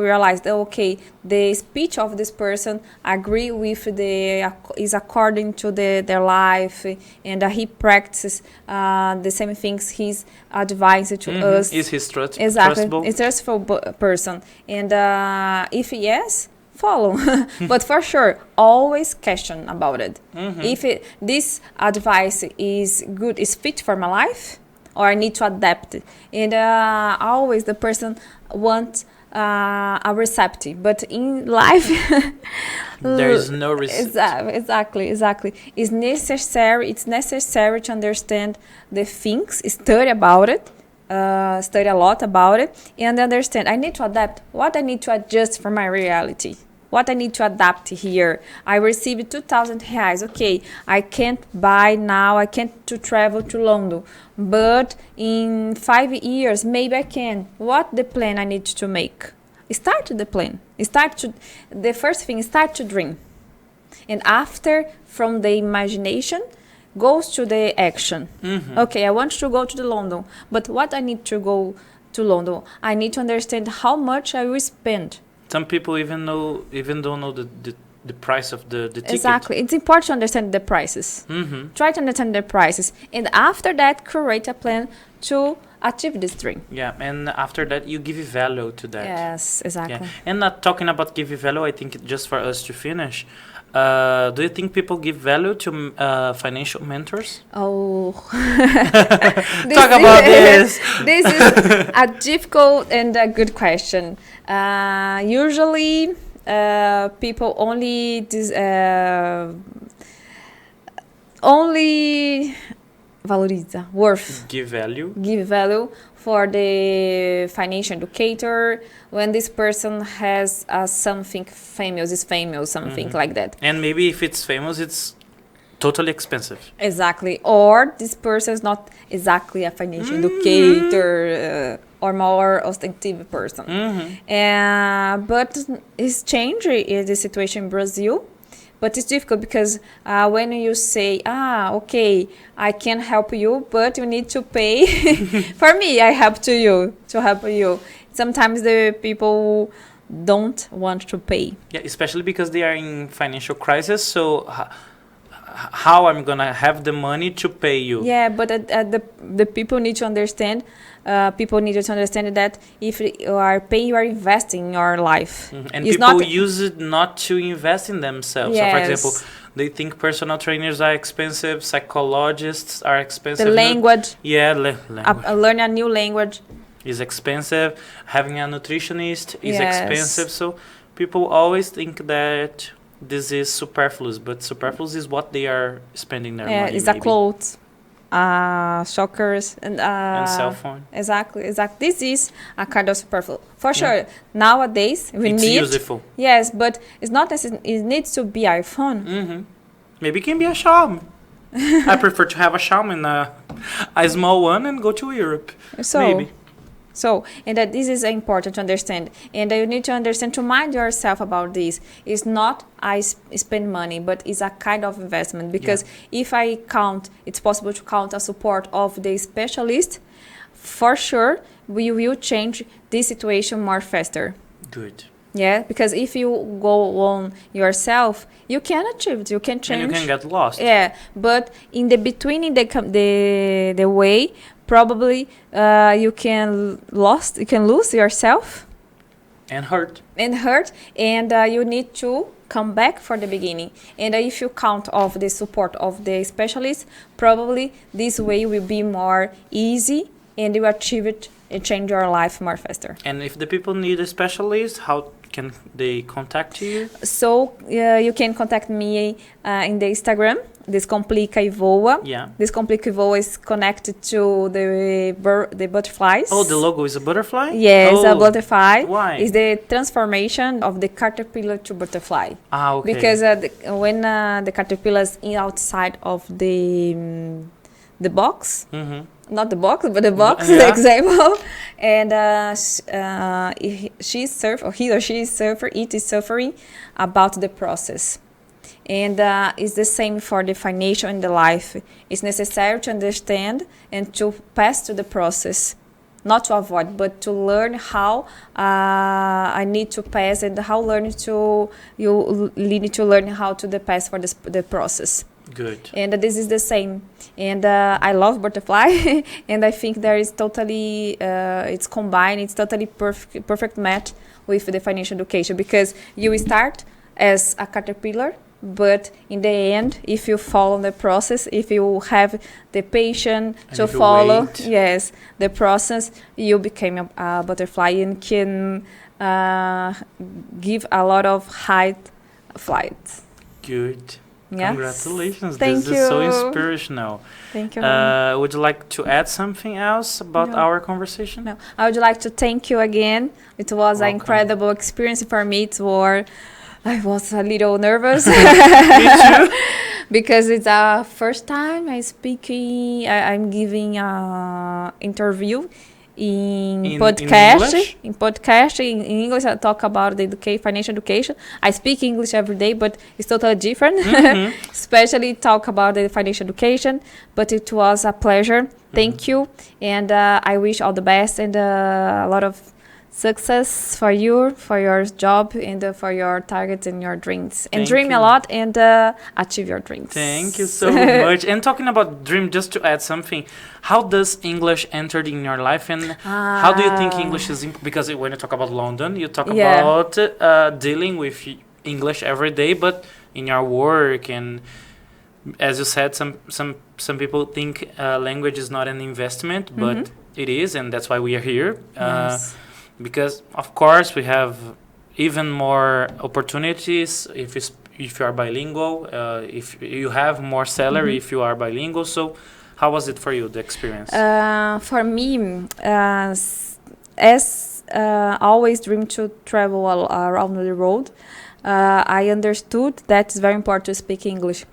realize that, okay, the speech of this person agree with is according to their life, and he practices the same things he's advising to us. Is he trustable? Exactly, it's a trustful person, and if yes, follow. But for sure, always question about it. If this advice is good, is fit for my life, or I need to adapt it. And always the person wants a recipe, but in life there is no recipe. Exactly. It's necessary to understand the things, study about it, study a lot about it, and understand I need to adapt what I need to adjust for my reality. What I need to adapt here. I received 2,000 reais. Okay, I can't buy now. I can't to travel to London. But in 5 years, maybe I can. What the plan I need to make? Start the plan. The first thing, start to dream. And after, from the imagination, goes to the action. Okay, I want to go to the London. But what I need to go to London. I need to understand how much I will spend. Some people even don't know the price of the ticket. Exactly. It's important to understand the prices. Try to understand the prices. And after that, create a plan to achieve this dream. Yeah, and after that, you give value to that. Yes, exactly. Yeah. And not talking about give value, I think just for us to finish, do you think people give value to financial mentors? Oh, Talk about this. This is a difficult and a good question. Usually, people only valoriza, worth, Give value for the financial educator when this person has something famous, something like that. And maybe if it's famous, it's totally expensive. Exactly. Or this person is not exactly a financial educator or more ostensive person. But it's changing the situation in Brazil. But it's difficult because when you say, okay, I can help you, but you need to pay. For me, I help you. Sometimes the people don't want to pay. Yeah, especially because they are in financial crisis. So how I'm gonna have the money to pay you? Yeah, but the people need to understand. People need to understand that if you are paying, you are investing in your life. And it's people not, use it not to invest in themselves. Yes. So, for example, they think personal trainers are expensive, psychologists are expensive. the language, Language learn a new language. is expensive. Having a nutritionist is Yes. expensive. So people always think that this is superfluous, but superfluous is what they are spending their money. It's maybe. a clothes, shockers, and cell phone. Exactly. This is a kind of superfluous. For sure, nowadays we It's need. useful. Yes, but it's not necessary. It needs to be iPhone. Maybe it can be a Xiaomi. I prefer to have a Xiaomi, a small one, and go to Europe. Maybe. So, and that this is important to understand. And you need to understand to mind yourself about this. It's not I spend money, but it's a kind of investment. Because if I count, it's possible to count a support of the specialist, for sure, we will change this situation more faster. Good. Yeah, because if you go on yourself, you can achieve it, you can change. And you can get lost. Yeah, but in the between, in the way, probably you can lose yourself And hurt. and you need to come back for the beginning. And if you count of the support of the specialist, probably this way will be more easy and you achieve it and change your life more faster. And if the people need a specialist, how can they contact you? So you can contact me in the Instagram. Descomplica e Voa. Yeah. Descomplica e Voa is connected to the butterflies. Oh, the logo is a butterfly? Yes, a butterfly. Why? It's the transformation of the caterpillar to butterfly. Okay. Because when the caterpillar is outside of the box, not the box, but the box, the example, and he or she is suffering about the process. And it's the same for the financial and the life. It's necessary to understand and to pass to the process, not to avoid, but to learn how I need to pass and you need to learn how to pass for the process. Good. And this is the same. And I love butterfly, and I think there is totally it's combined. It's totally perfect match with the financial education, because you start as a caterpillar. But in the end, if you follow the process, if you have the patience to follow, the process, you become a butterfly and can give a lot of high flights. Good. Yes. Congratulations. Thank This you. is so inspirational. Thank you. Would you like to add something else about our conversation? No. I would like to thank you again. It was an Welcome. incredible experience for me. I was a little nervous. Me too. Because it's the first time I'm giving an interview, in In podcast. English? In podcast, in English, I talk about the financial education. I speak English every day, but it's totally different. Especially talk about the financial education. But it was a pleasure. Thank you, and I wish all the best and a lot of success for you, for your job, and for your targets and your dreams. And Thank dream you. a lot and achieve your dreams. Thank you so much. And talking about dream, just to add something, how does English entered in your life, and how do you think English is? Because when you talk about London, you talk Yeah. about dealing with English every day, but in your work and as you said, some people think language is not an investment, but it is, and that's why we are here. Yes. Because of course we have even more opportunities if you are bilingual. If you have more salary if you are bilingual. So, how was it for you, the experience? For me, as always dream to travel around the world, I understood that it's very important to speak English.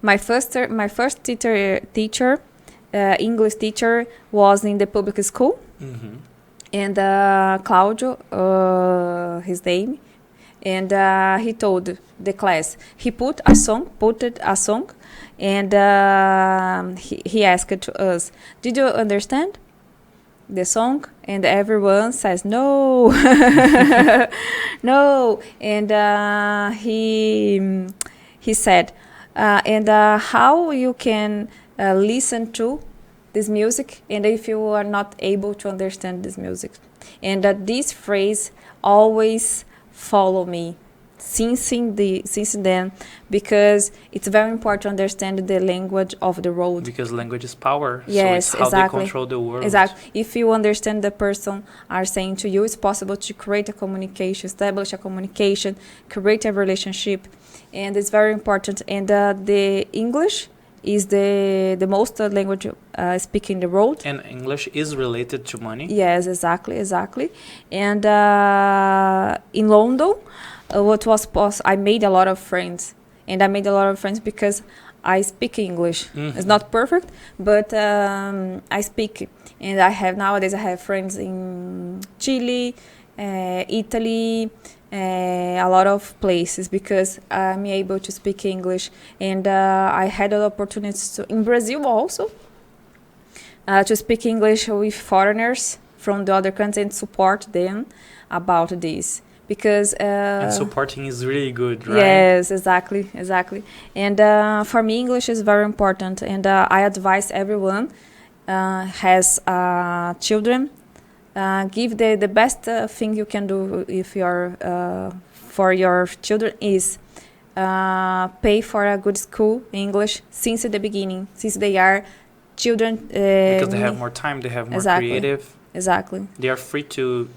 My first teacher, English teacher, was in the public school, and Claudio, his name, and he told the class. He put a song, and he asked to us, "Did you understand the song?" And everyone says no, no. And he said, and how you can listen to this music, and if you are not able to understand this music, and this phrase always follow me since then, because it's very important to understand the language of the world. Because language is power. Yes, so it's how exactly. they control the world. Exactly. If you understand the person are saying to you, it's possible to create a communication, establish a communication, create a relationship, and it's very important. And the English is the most language speaking in the world. And English is related to money. Yes, exactly. And in London, what was I made a lot of friends, and I made a lot of friends because I speak English. It's not perfect, but I speak, and nowadays I have friends in Chile, Italy, a lot of places because I'm able to speak English, and I had the opportunity in Brazil also to speak English with foreigners from the other countries and support them about this. Because and supporting is really good, right? Yes, exactly. And for me, English is very important, and I advise everyone has children. Give the best thing you can do if you're for your children is pay for a good school English since the beginning, since they are children. Because they have more time, they have more creative. Exactly. They are free to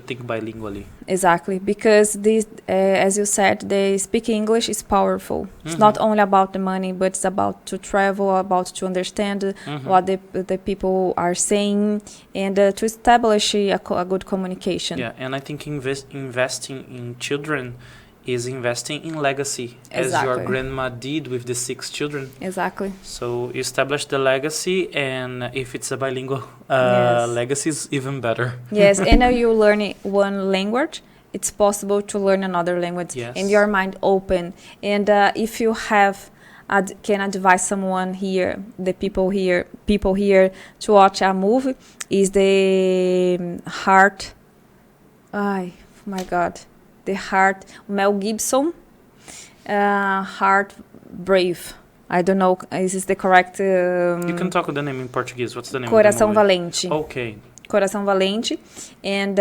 think bilingually. Exactly, because this, as you said, the speaking English is powerful. It's not only about the money, but it's about to travel, about to understand what the people are saying, and to establish a good communication. Yeah, and I think investing in children is investing in legacy, as Exactly. your grandma did with the 6 children. Exactly. So you establish the legacy, and if it's a bilingual Yes. legacy, is even better. Yes, and now you learn one language, it's possible to learn another language, Yes. and your mind open. And if you can advise someone here, the people here to watch a movie, is the Heart. Oh my God, the Heart. Mel Gibson, Heart Brave. I don't know. Is this the correct? You can talk with the name in Portuguese. What's the name Coração of the movie? Valente. Okay. Coração Valente, and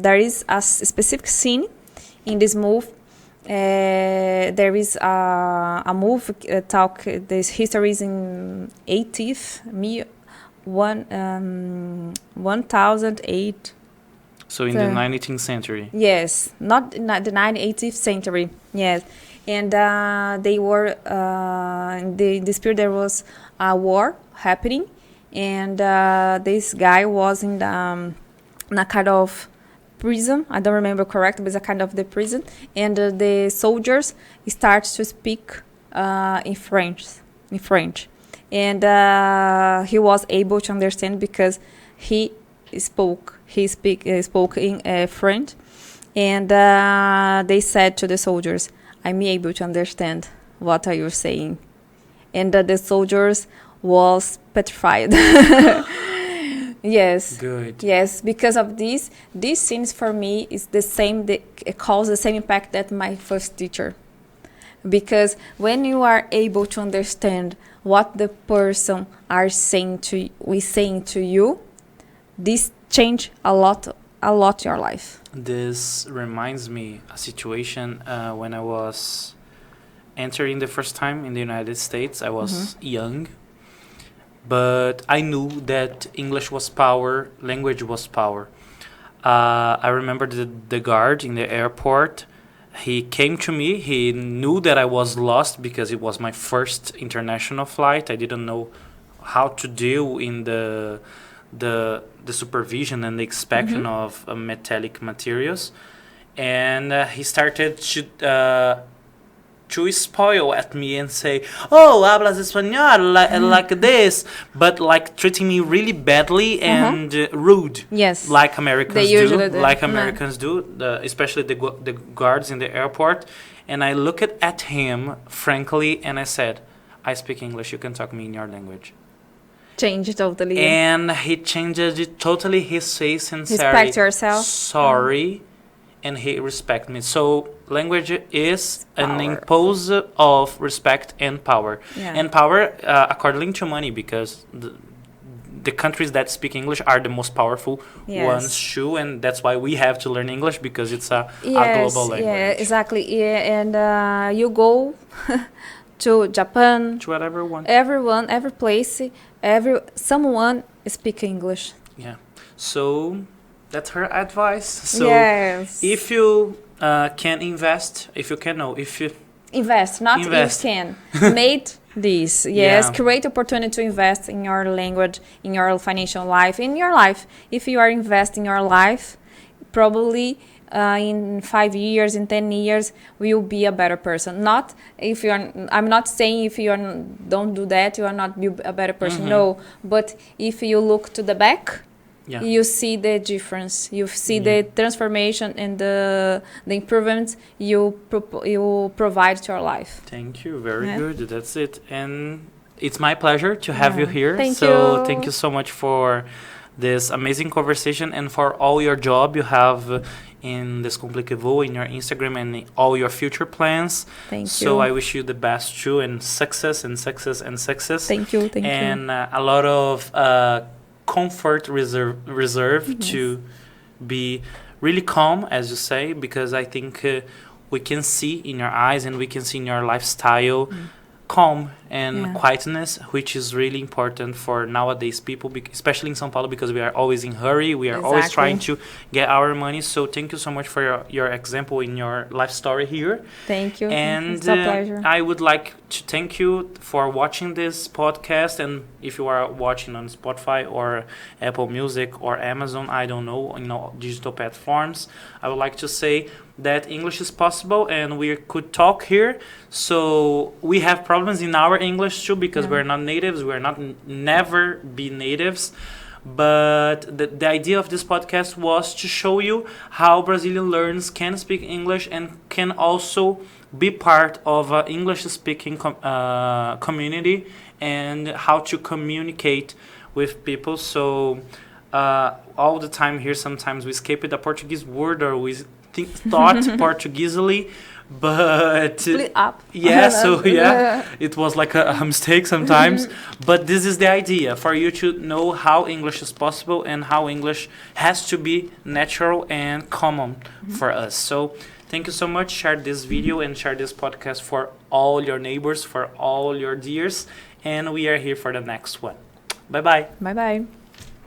there is a specific scene in this movie. There is a movie talk. This history is in 1008. So in the 19th century. Yes, not the 18th century. Yes, and they were in this period there was a war happening. And this guy was in a kind of prison. I don't remember correctly, but it's a kind of the prison. And the soldiers start to speak in French. And he was able to understand because he spoke in French, and they said to the soldiers, "I'm able to understand what are you saying," and the soldiers was petrified. Yes. Good. Yes, because of this scenes for me is the same. It causes the same impact that my first teacher. Because when you are able to understand what the person saying to you, this change a lot your life. This reminds me a situation when I was entering the first time in the United States. I was young, but I knew that English was power, language was power. I remember the guard in the airport. He came to me. He knew that I was lost because it was my first international flight. I didn't know how to deal in the supervision and the inspection of metallic materials, and he started to spoil at me and say, "Oh, hablas español like this," but like treating me really badly and rude. Yes, like Americans they do. usually do. Like Americans do, especially the guards in the airport. And I looked at him frankly, and I said, "I speak English. You can talk me in your language." Change totally. And he changed it totally. His face and Respect yourself. Sorry, and he respect me. So language is an Power. impose of respect and power. Yeah. And power according to money, because the countries that speak English are the most powerful ones too, and that's why we have to learn English, because it's a global language. Yeah, exactly. Yeah, and you go to Japan, To whatever one. every place, someone speak English. Yeah. So that's her advice. So yes. if you can invest, if you can know, if you Invest, not Invest. you can. Made this. Yes, Yeah. create opportunity to invest in your language, in your financial life, in your life. If you are investing your life, probably in 5 years, in 10 years, will be a better person. Not if you're. I'm not saying if you don't do that, you are not be a better person. No, but if you look to the back. Yeah. You see the difference. You see the transformation and the improvements you provide to your life. Thank you. Very good. That's it. And it's my pleasure to have you here. Thank so you. thank you so much for this amazing conversation and for all your job you have in Descompliquez in your Instagram and in all your future plans. Thank So you. I wish you the best too, and success and success and success. Thank you. Thank you. And a lot of comfort reserve to be really calm, as you say, because I think we can see in your eyes and we can see in your lifestyle calm and quietness, which is really important for nowadays people, especially in São Paulo, because we are always in hurry. We are always trying to get our money. So thank you so much for your example in your life story here. Thank you. And It's a pleasure. I would like to thank you for watching this podcast. And if you are watching on Spotify or Apple Music or Amazon, I don't know, digital platforms, I would like to say that English is possible and we could talk here. So we have problems in our English too, because we're not natives. We're not never be natives. But the idea of this podcast was to show you how Brazilian learners can speak English and can also be part of an English-speaking community, and how to communicate with people. So all the time here, sometimes we skip the Portuguese word, or we thought Portuguesely, but Split up. so it was like a mistake sometimes. But this is the idea, for you to know how English is possible and how English has to be natural and common for us. So thank you so much. Share this video and share this podcast for all your neighbors, for all your dears, and we are here for the next one. Bye bye. Bye bye.